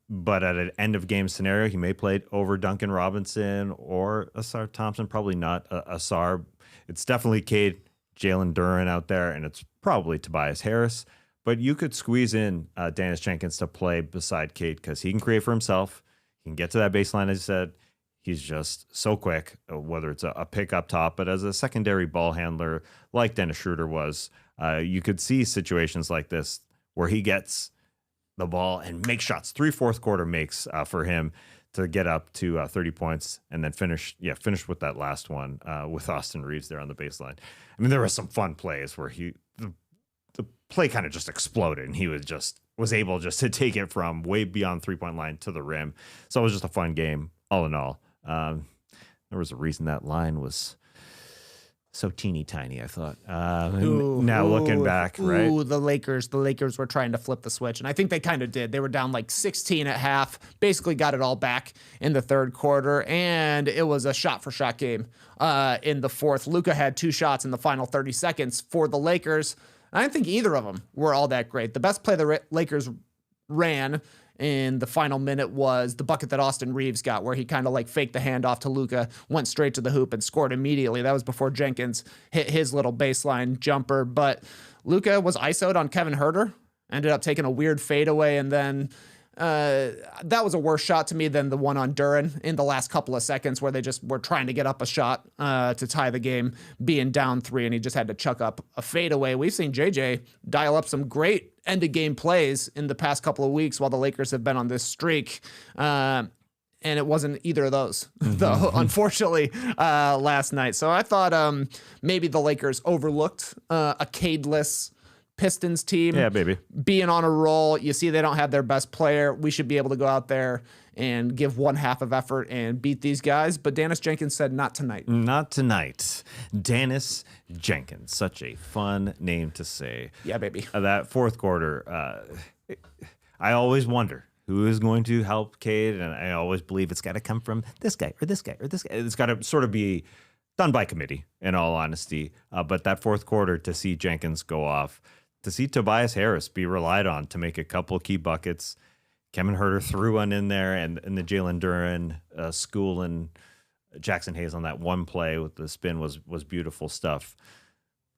but at an end of game scenario, he may play over Duncan Robinson or Asar Thompson. Probably not Asar. It's definitely Cade, Jalen Duren out there, and it's probably Tobias Harris. But you could squeeze in Daniss Jenkins to play beside Cade because he can create for himself. He can get to that baseline, as I said. He's just so quick, whether it's a pick up top, but as a secondary ball handler like Dennis Schroeder was, you could see situations like this where he gets the ball and makes shots. 3 fourth quarter makes for him to get up to 30 points and then finish with that last one with Austin Reeves there on the baseline. I mean, there were some fun plays where the play kind of just exploded and he was able just to take it from way beyond 3-point line to the rim. So it was just a fun game all in all. There was a reason that line was so teeny tiny, I thought. Looking back, right? The Lakers were trying to flip the switch, and I think they kind of did. They were down like 16 at half, basically got it all back in the third quarter, and it was a shot-for-shot game in the fourth. Luka had 2 shots in the final 30 seconds for the Lakers. I didn't think either of them were all that great. The best play the Lakers ran in the final minute was the bucket that Austin Reeves got, where he kind of like faked the handoff to Luka, went straight to the hoop and scored immediately. That was before Jenkins hit his little baseline jumper. But Luka was ISO'd on Kevin Huerter, ended up taking a weird fadeaway, and then that was a worse shot to me than the one on Duren in the last couple of seconds where they just were trying to get up a shot to tie the game, being down 3, and he just had to chuck up a fadeaway. We've seen JJ dial up some great end of game plays in the past couple of weeks while the Lakers have been on this streak. And it wasn't either of those, though, unfortunately, last night. So I thought maybe the Lakers overlooked a Cade-less Pistons team. Yeah, baby. Being on a roll. You see they don't have their best player. We should be able to go out there and give one half of effort and beat these guys. But Daniss Jenkins said not tonight. Not tonight. Daniss Jenkins. Such a fun name to say. Yeah, baby. That fourth quarter, I always wonder who is going to help Cade, and I always believe it's got to come from this guy or this guy or this guy. It's got to sort of be done by committee, in all honesty. But that fourth quarter, to see Jenkins go off, to see Tobias Harris be relied on to make a couple key buckets, Kevin Huerter threw one in there, and the Jalen Duren, School, and Jackson Hayes on that one play with the spin was beautiful stuff.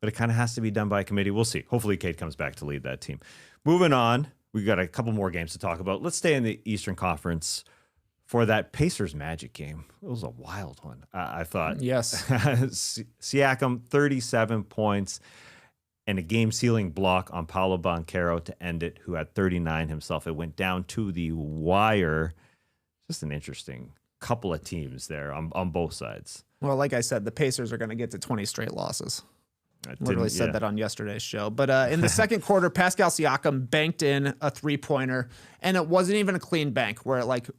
But it kind of has to be done by committee. We'll see. Hopefully Cade comes back to lead that team. Moving on. We got a couple more games to talk about. Let's stay in the Eastern Conference for that Pacers Magic game. It was a wild one, I thought. Yes. Siakam, 37 points and a game-sealing block on Paolo Banchero to end it, who had 39 himself. It went down to the wire. Just an interesting couple of teams there on both sides. Well, like I said, the Pacers are going to get to 20 straight losses. Literally said that on yesterday's show. But in the second quarter, Pascal Siakam banked in a three-pointer, and it wasn't even a clean bank where it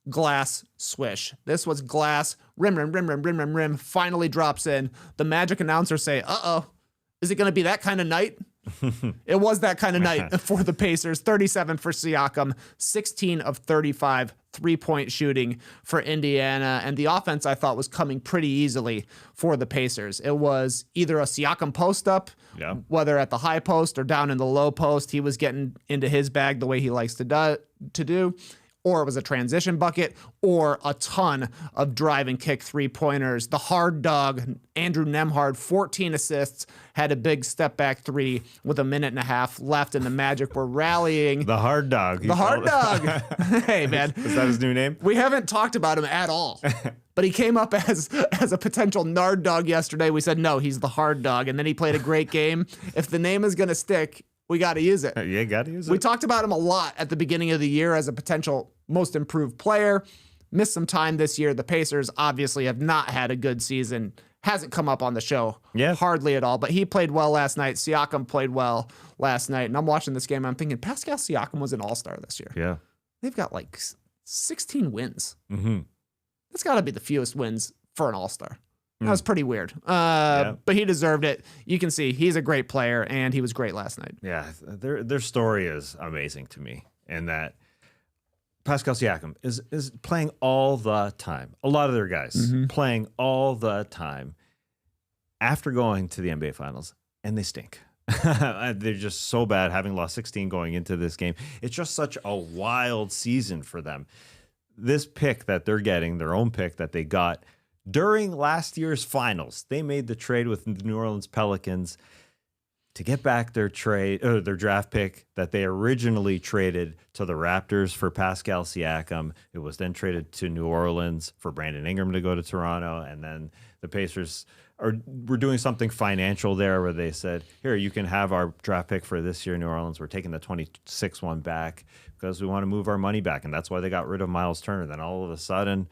glass swish. This was glass, rim, finally drops in. The Magic announcers say, uh-oh, is it going to be that kind of night? It was that kind of night for the Pacers. 37 for Siakam, 16 of 35 three-point shooting for Indiana. And the offense, I thought, was coming pretty easily for the Pacers. It was either a Siakam post-up, whether at the high post or down in the low post. He was getting into his bag the way he likes to do. Or it was a transition bucket, or a ton of drive and kick three-pointers. The hard dog, Andrew Nembhard, 14 assists, had a big step-back three with a minute and a half left, and the Magic were rallying. The hard dog. The hard dog. Hey, man. Is that his new name? We haven't talked about him at all. But he came up as a potential Nard dog yesterday. We said, no, he's the hard dog. And then he played a great game. If the name is going to stick, we got to use it. Yeah, got to use it. We talked about him a lot at the beginning of the year as a potential most improved player. Missed some time this year. The Pacers obviously have not had a good season. Hasn't come up on the show hardly at all. But he played well last night. Siakam played well last night. And I'm watching this game and I'm thinking, Pascal Siakam was an all-star this year. Yeah. They've got 16 wins. Mm-hmm. That's got to be the fewest wins for an all-star. That was pretty weird. But he deserved it. You can see he's a great player, and he was great last night. Yeah, their story is amazing to me, and that Pascal Siakam is playing all the time. A lot of their guys playing all the time after going to the NBA Finals, and they stink. They're just so bad, having lost 16 going into this game. It's just such a wild season for them. This pick that they're getting, their own pick that they got during last year's finals, they made the trade with the New Orleans Pelicans to get back their draft pick that they originally traded to the Raptors for Pascal Siakam. It was then traded to New Orleans for Brandon Ingram to go to Toronto, and then the Pacers were doing something financial there where they said, here, you can have our draft pick for this year, New Orleans. We're taking the 26 one back because we want to move our money back, and that's why they got rid of Miles Turner. Then all of a sudden,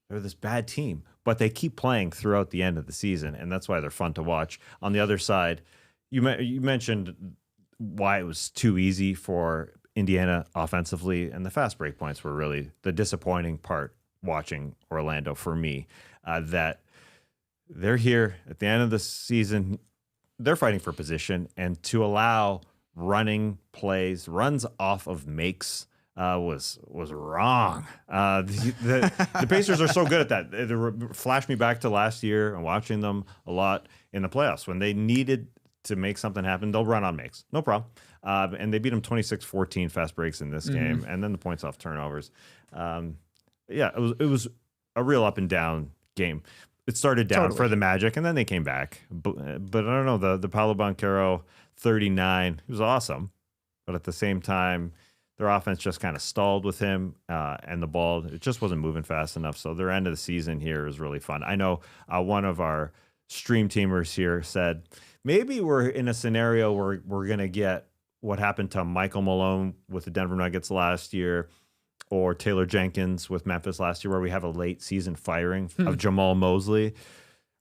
they're this bad team, but they keep playing throughout the end of the season, and that's why they're fun to watch. On the other side, you mentioned why it was too easy for Indiana offensively, and the fast break points were really the disappointing part watching Orlando for me, that they're here at the end of the season. They're fighting for position, and to allow runs off of makes was wrong. The Pacers are so good at that. It flashed me back to last year and watching them a lot in the playoffs. When they needed to make something happen, they'll run on makes. No problem. And they beat them 26-14 fast breaks in this game, and then the points off turnovers. It was a real up and down game. It started down for the Magic, and then they came back. But I don't know, the Paolo Banchero 39, he was awesome. But at the same time, their offense just kind of stalled with him, and the ball, it just wasn't moving fast enough. So their end of the season here is really fun. I know one of our stream teamers here said, maybe we're in a scenario where we're going to get what happened to Michael Malone with the Denver Nuggets last year, or Taylor Jenkins with Memphis last year, where we have a late season firing of Jamal Mosley.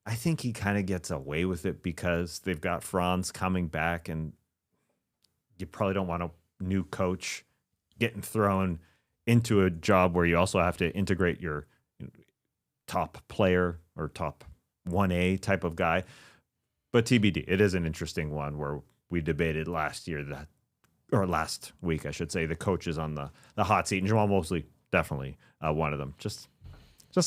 I think he kind of gets away with it because they've got Franz coming back, and you probably don't want a new coach getting thrown into a job where you also have to integrate your top player or top 1A type of guy. But TBD, it is an interesting one where we debated last week, I should say, the coaches on the hot seat, and Jamal Mosley definitely one of them. Just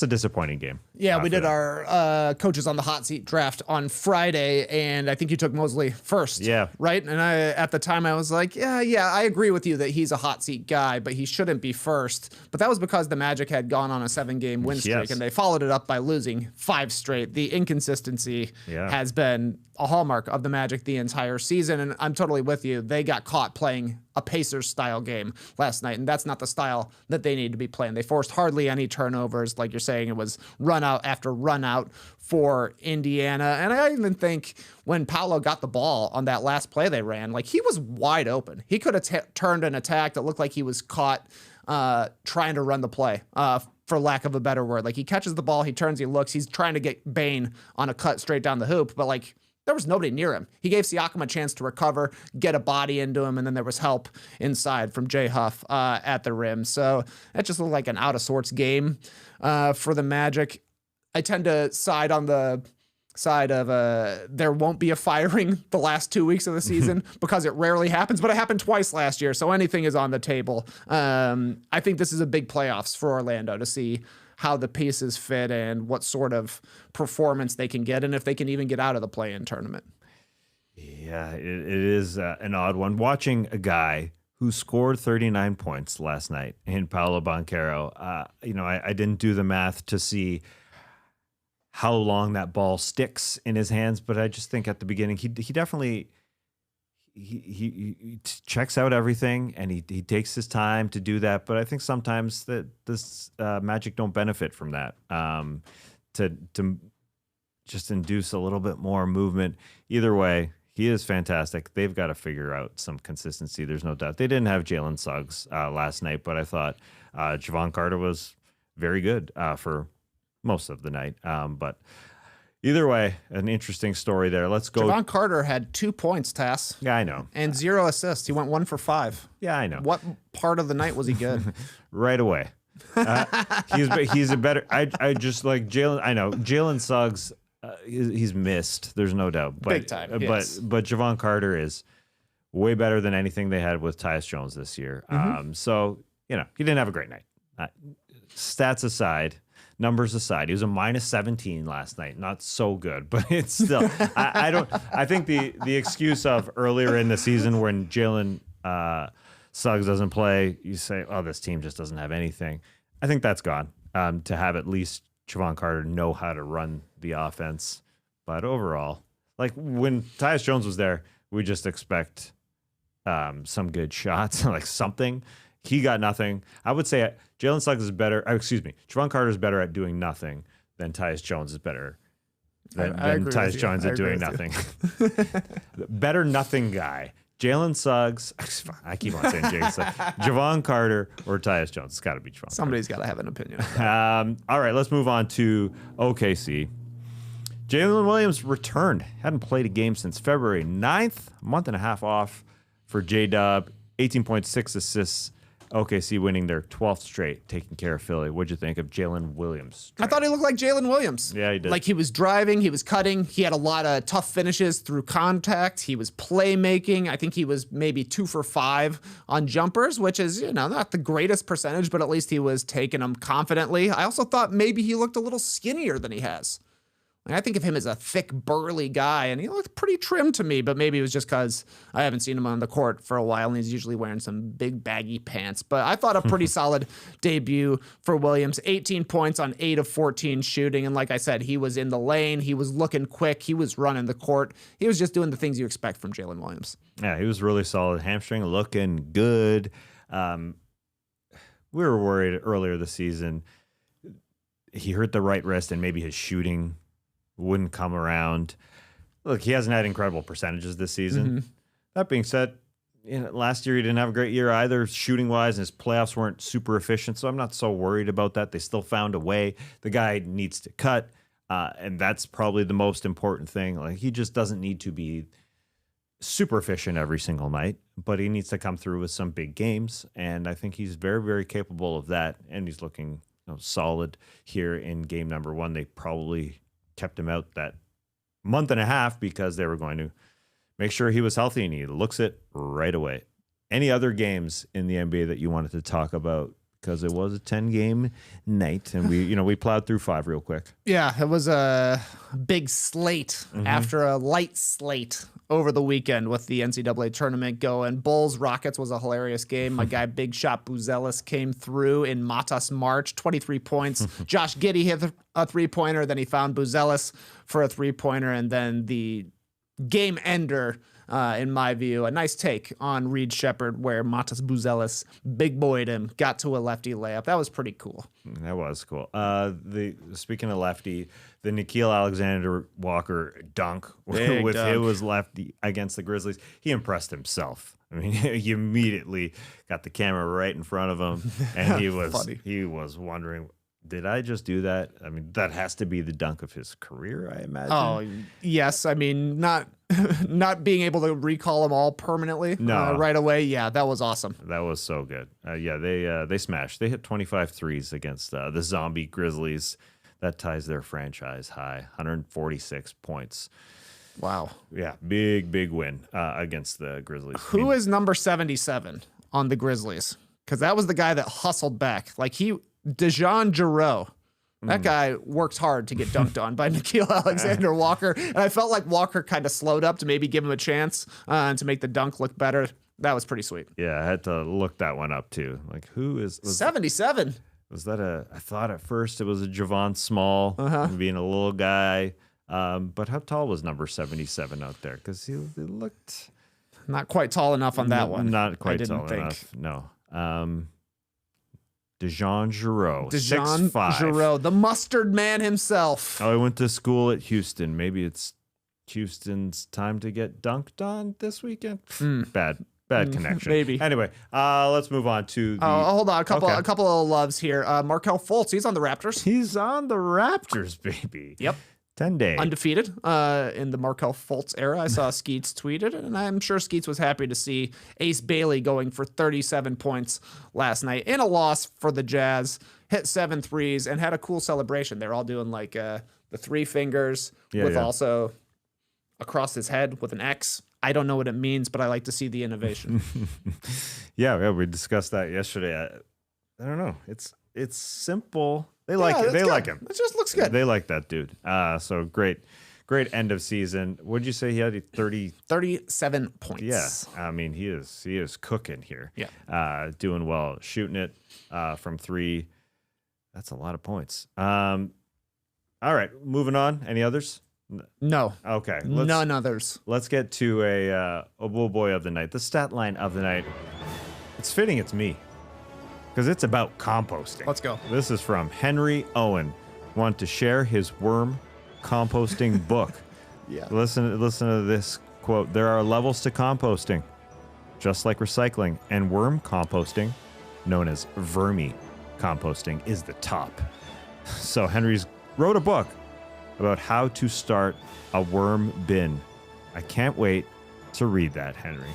a disappointing game. Yeah, we did our coaches on the hot seat draft on Friday, and I think you took Mosley first. Yeah. Right? And at the time I was like, yeah, I agree with you that he's a hot seat guy, but he shouldn't be first. But that was because the Magic had gone on a 7-game win streak, and they followed it up by losing 5 straight. The inconsistency has been a hallmark of the Magic the entire season, and I'm totally with you. They got caught playing a Pacers-style game last night, and that's not the style that they need to be playing. They forced hardly any turnovers. Like you're saying, it was run out after run out for Indiana. And I even think when Paolo got the ball on that last play they ran, like, he was wide open. He could have turned an attack that looked like he was caught trying to run the play, for lack of a better word. Like, he catches the ball, he turns, he looks, he's trying to get Bane on a cut straight down the hoop, but like, there was nobody near him. He gave Siakam a chance to recover, get a body into him, and then there was help inside from Jay Huff at the rim. So that just looked like an out-of-sorts game for the Magic. I tend to side on the side of there won't be a firing the last 2 weeks of the season because it rarely happens, but it happened twice last year, so anything is on the table. I think this is a big playoffs for Orlando to see how the pieces fit and what sort of performance they can get, and if they can even get out of the play-in tournament. Yeah, it is an odd one. Watching a guy who scored 39 points last night in Paolo Banchero, I didn't do the math to see how long that ball sticks in his hands, but I just think at the beginning he definitely he checks out everything, and he takes his time to do that. But I think sometimes that this Magic don't benefit from that, to just induce a little bit more movement. Either way, he is fantastic. They've got to figure out some consistency. There's no doubt. They didn't have Jalen Suggs last night, but I thought Javon Carter was very good for most of the night. But either way, an interesting story there. Let's go. Javon Carter had 2 points, Tass. Yeah, I know. And 0 assists. He went 1 for 5. Yeah, I know. What part of the night was he good? Right away. He's a better. I just like Jalen. I know Jalen Suggs. He's missed. There's no doubt. But, big time. Yes. But Javon Carter is way better than anything they had with Tyus Jones this year. So he didn't have a great night. Stats aside. Numbers aside, he was a -17 last night. Not so good, but it's still. I think the excuse of earlier in the season when Jalen Suggs doesn't play, you say, "Oh, this team just doesn't have anything." I think that's gone. To have at least Javon Carter know how to run the offense, but overall, like when Tyus Jones was there, we just expect some good shots, like something. He got nothing. I would say Jalen Suggs is better. Javon Carter is better at doing nothing than Tyus Jones is better than Tyus Jones at doing nothing. Better nothing guy. Jalen Suggs. I keep on saying Jalen Suggs. Javon Carter or Tyus Jones. It's got to be Javon. Somebody's got to have an opinion. All right, let's move on to OKC. Jalen Williams returned. Hadn't played a game since February 9th. A month and a half off for J-Dub. 18.6 assists. OKC winning their 12th straight, taking care of Philly. What'd you think of Jalen Williams? I thought he looked like Jalen Williams. Yeah, he did. Like, he was driving, he was cutting, he had a lot of tough finishes through contact, he was playmaking. I think he was maybe 2 for 5 on jumpers, which is, not the greatest percentage, but at least he was taking them confidently. I also thought maybe he looked a little skinnier than he has. I think of him as a thick, burly guy, and he looked pretty trim to me, but maybe it was just because I haven't seen him on the court for a while, and he's usually wearing some big, baggy pants. But I thought a pretty solid debut for Williams. 18 points on 8 of 14 shooting, and like I said, he was in the lane, he was looking quick, he was running the court. He was just doing the things you expect from Jalen Williams. Yeah, he was really solid. Hamstring looking good. We were worried earlier this season. He hurt the right wrist, and maybe his shooting wouldn't come around. Look, he hasn't had incredible percentages this season. That being said, last year he didn't have a great year either, shooting wise, and his playoffs weren't super efficient. So I'm not so worried about that. They still found a way. The guy needs to cut, and that's probably the most important thing. Like, he just doesn't need to be super efficient every single night, but he needs to come through with some big games, and I think he's very, very capable of that. And he's looking solid here in game number 1. They probably kept him out that month and a half because they were going to make sure he was healthy, and he looks it right away. Any other games in the NBA that you wanted to talk about? Because it was a 10-game night, and we plowed through 5 real quick. Yeah, it was a big slate after a light slate over the weekend with the NCAA tournament going. Bulls Rockets was a hilarious game. My guy Big Shot Buzelis came through in Matas March, 23 points. Josh Giddey hit a 3-pointer, then he found Buzelis for a 3-pointer, and then the game ender, in my view, a nice take on Reed Shepherd where Matas Buzelis big boyed him, got to a lefty layup. That was pretty cool. That was cool. Speaking of lefty, the Nickeil Alexander Walker dunk with his lefty against the Grizzlies, he impressed himself. I mean, he immediately got the camera right in front of him, and he was wondering, did I just do that? I mean, that has to be the dunk of his career, I imagine. Oh, yes. I mean, not being able to recall them all permanently right away. Yeah, that was awesome. That was so good. They smashed. They hit 25 threes against the zombie Grizzlies. That ties their franchise high, 146 points. Wow. Yeah, big win against the Grizzlies. Who is number 77 on the Grizzlies? Because that was the guy that hustled back. Dejan Giroux. That guy works hard to get dunked on by Nickeil Alexander Walker. And I felt like Walker kind of slowed up to maybe give him a chance and to make the dunk look better. That was pretty sweet. Yeah, I had to look that one up too. Like, who is 77? Was that I thought at first it was a Javon Small being a little guy. But how tall was number 77 out there? Because he looked not quite tall enough on that one. Not quite tall enough. No. Dejan Giroux, 6'5". Giroux, the mustard man himself. Oh, he went to school at Houston. Maybe it's Houston's time to get dunked on this weekend. Bad connection. Maybe. Anyway, let's move on to the... hold on. A couple of loves here. Markelle Fultz, he's on the Raptors. He's on the Raptors, baby. Yep. 10-day. Undefeated in the Markelle Fultz era. I saw Skeets tweeted, and I'm sure Skeets was happy to see Ace Bailey going for 37 points last night in a loss for the Jazz. Hit 7 threes and had a cool celebration. They're all doing the 3 fingers also across his head with an X. I don't know what it means, but I like to see the innovation. yeah, we discussed that yesterday. I don't know. It's simple. They like him. It just looks good. They like that dude. So great end of season. What'd you say he had? 37 points. Yeah. I mean, he is cooking here. Yeah. Doing well, shooting it from 3. That's a lot of points. All right, moving on. Any others? No. Okay. None others. Let's get to a bull boy of the night, the stat line of the night. It's fitting it's me, because it's about composting. Let's go. This is from Henry Owen. Want to share his worm composting book. Yeah. Listen to this quote. There are levels to composting, just like recycling, and worm composting, known as vermi composting, is the top. So Henry's wrote a book about how to start a worm bin. I can't wait to read that, Henry.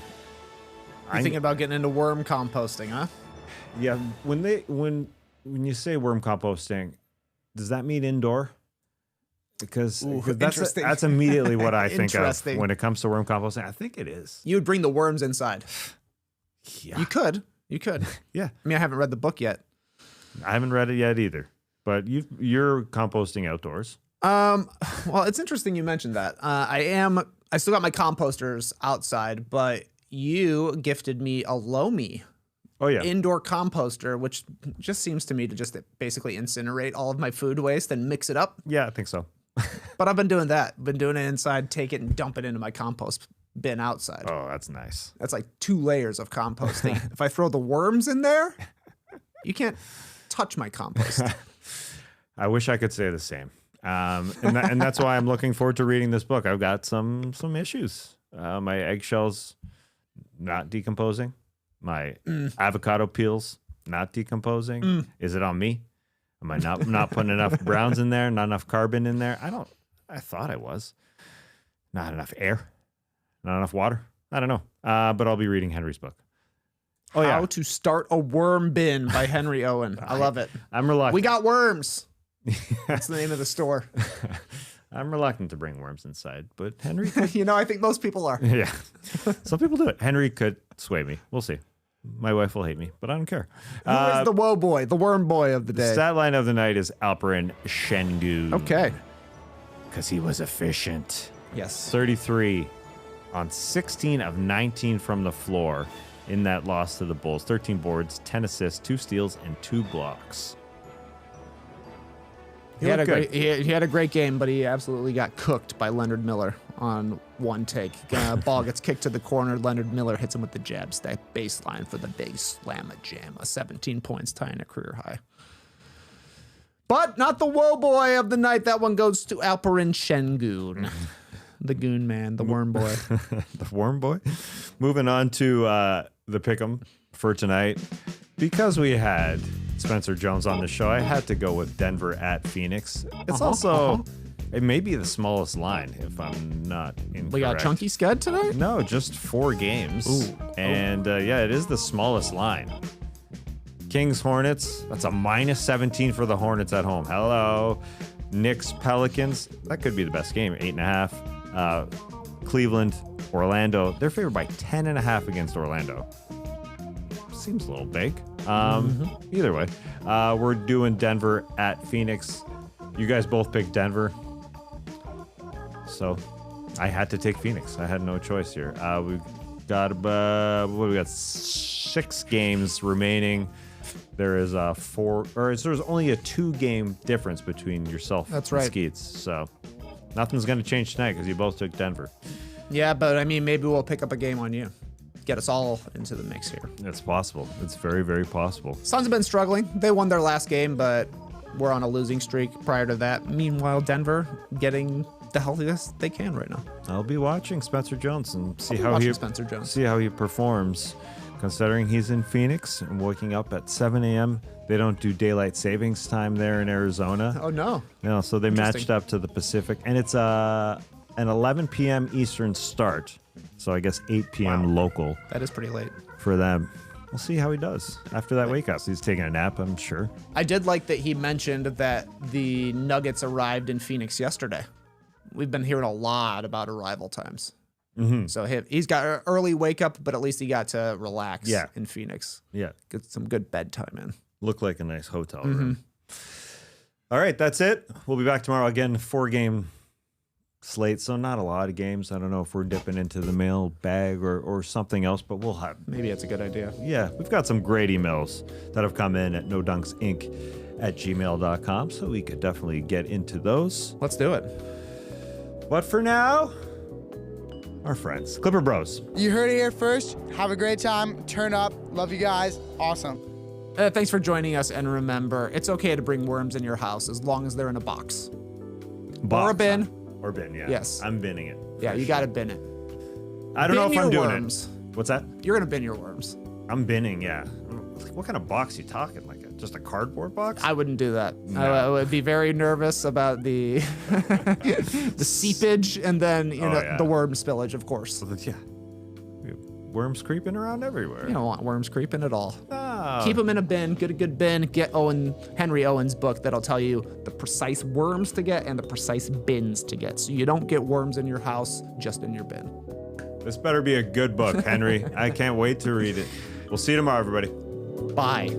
You thinking about getting into worm composting, huh? Yeah, when you say worm composting, does that mean indoor? Because that's immediately what I think of when it comes to worm composting. I think it is. You would bring the worms inside. Yeah. You could. Yeah. I mean, I haven't read the book yet. I haven't read it yet either. But you're composting outdoors. Well, it's interesting you mentioned that. I still got my composters outside, but you gifted me a Lomi. Oh, yeah. Indoor composter, which just seems to me to just basically incinerate all of my food waste and mix it up. Yeah, I think so. But I've been doing that. Been doing it inside, take it and dump it into my compost bin outside. Oh, that's nice. That's like 2 layers of composting. If I throw the worms in there, you can't touch my compost. I wish I could say the same. And that's why I'm looking forward to reading this book. I've got some issues. My eggshells not decomposing. My avocado peels not decomposing. Is it on me? Am I not putting enough browns in there? Not enough carbon in there? I thought I was. Not enough air. Not enough water. I don't know. But I'll be reading Henry's book. Oh, yeah. How to Start a Worm Bin by Henry Owen. I love it. I'm reluctant. We got worms. That's the name of the store. I'm reluctant to bring worms inside, but Henry I think most people are. Yeah. Some people do it. Henry could sway me. We'll see. My wife will hate me, but I don't care. Who is the woe boy, the worm boy of the day? Stat line of the night is Alperen Şengün. Okay. Because he was efficient. Yes. 33 on 16 of 19 from the floor in that loss to the Bulls. 13 boards, 10 assists, 2 steals, and 2 blocks. He had a great game, but he absolutely got cooked by Leonard Miller on one take. Ball gets kicked to the corner. Leonard Miller hits him with the jab step baseline for the big slamma jamma. 17 points, tying a career high. But not the woe boy of the night. That one goes to Alperen Şengün. The goon man, the worm boy. The worm boy. Moving on to the pick'em for tonight. Because we had Spencer Jones on the show, I had to go with Denver at Phoenix. It's it may be the smallest line, if I'm not incorrect. We got chunky scud tonight? No, just 4 games. Ooh. And it is the smallest line. Kings Hornets, that's a minus 17 for the Hornets at home. Hello. Knicks Pelicans, that could be the best game, 8.5. Cleveland Orlando, they're favored by 10.5 against Orlando. Seems a little big. Either way, we're doing Denver at Phoenix. You guys both picked Denver, so I had to take Phoenix. I had no choice here. We've got we got 6 games remaining. There is there's only a 2-game difference between yourself That's and right. Skeets. So nothing's going to change tonight because you both took Denver. Yeah, but I mean, maybe we'll pick up a game on you. Get us all into the mix here. It's possible. It's very, very possible. Suns have been struggling. They won their last game, but we're on a losing streak prior to that. Meanwhile, Denver getting the healthiest they can right now. I'll be watching Spencer Jones and see Spencer Jones. see how he performs. Considering he's in Phoenix and waking up at 7 a.m. They don't do daylight savings time there in Arizona. Oh, no. No, so they matched up to the Pacific. And it's an 11 p.m. Eastern start. So I guess 8 p.m. local That is pretty late. for them. We'll see how he does after that wake up. He's taking a nap, I'm sure. I did like that he mentioned that the Nuggets arrived in Phoenix yesterday. We've been hearing a lot about arrival times. Mm-hmm. So he's got an early wake up, but at least he got to relax in Phoenix. Yeah. Get some good bedtime in. Look like a nice hotel room. All right, that's it. We'll be back tomorrow again. 4-game slate, so not a lot of games. I don't know if we're dipping into the mail bag or something else, but we'll have. Maybe it's a good idea. Yeah, we've got some great emails that have come in at nodunkinc@gmail.com, so we could definitely get into those. Let's do it. But for now, our friends, Clipper Bros. You heard it here first. Have a great time. Turn up. Love you guys. Awesome. Thanks for joining us, and remember, it's okay to bring worms in your house as long as they're in a box. Or a bin. Or bin, yeah. Yes. I'm binning it. Yeah, you got to bin it. I don't know Bin if I'm your doing worms. it. What's that? You're going to bin your worms. I'm binning, yeah. What kind of box you talking? Like just a cardboard box? I wouldn't do that. No. I would be very nervous about the the seepage and then the worm spillage, of course. Yeah. We have worms creeping around everywhere. You don't want worms creeping at all. No. Keep them in a bin. Get a good bin. Get Henry Owen's book that'll tell you the precise worms to get and the precise bins to get. So you don't get worms in your house, just in your bin. This better be a good book, Henry. I can't wait to read it. We'll see you tomorrow, everybody. Bye.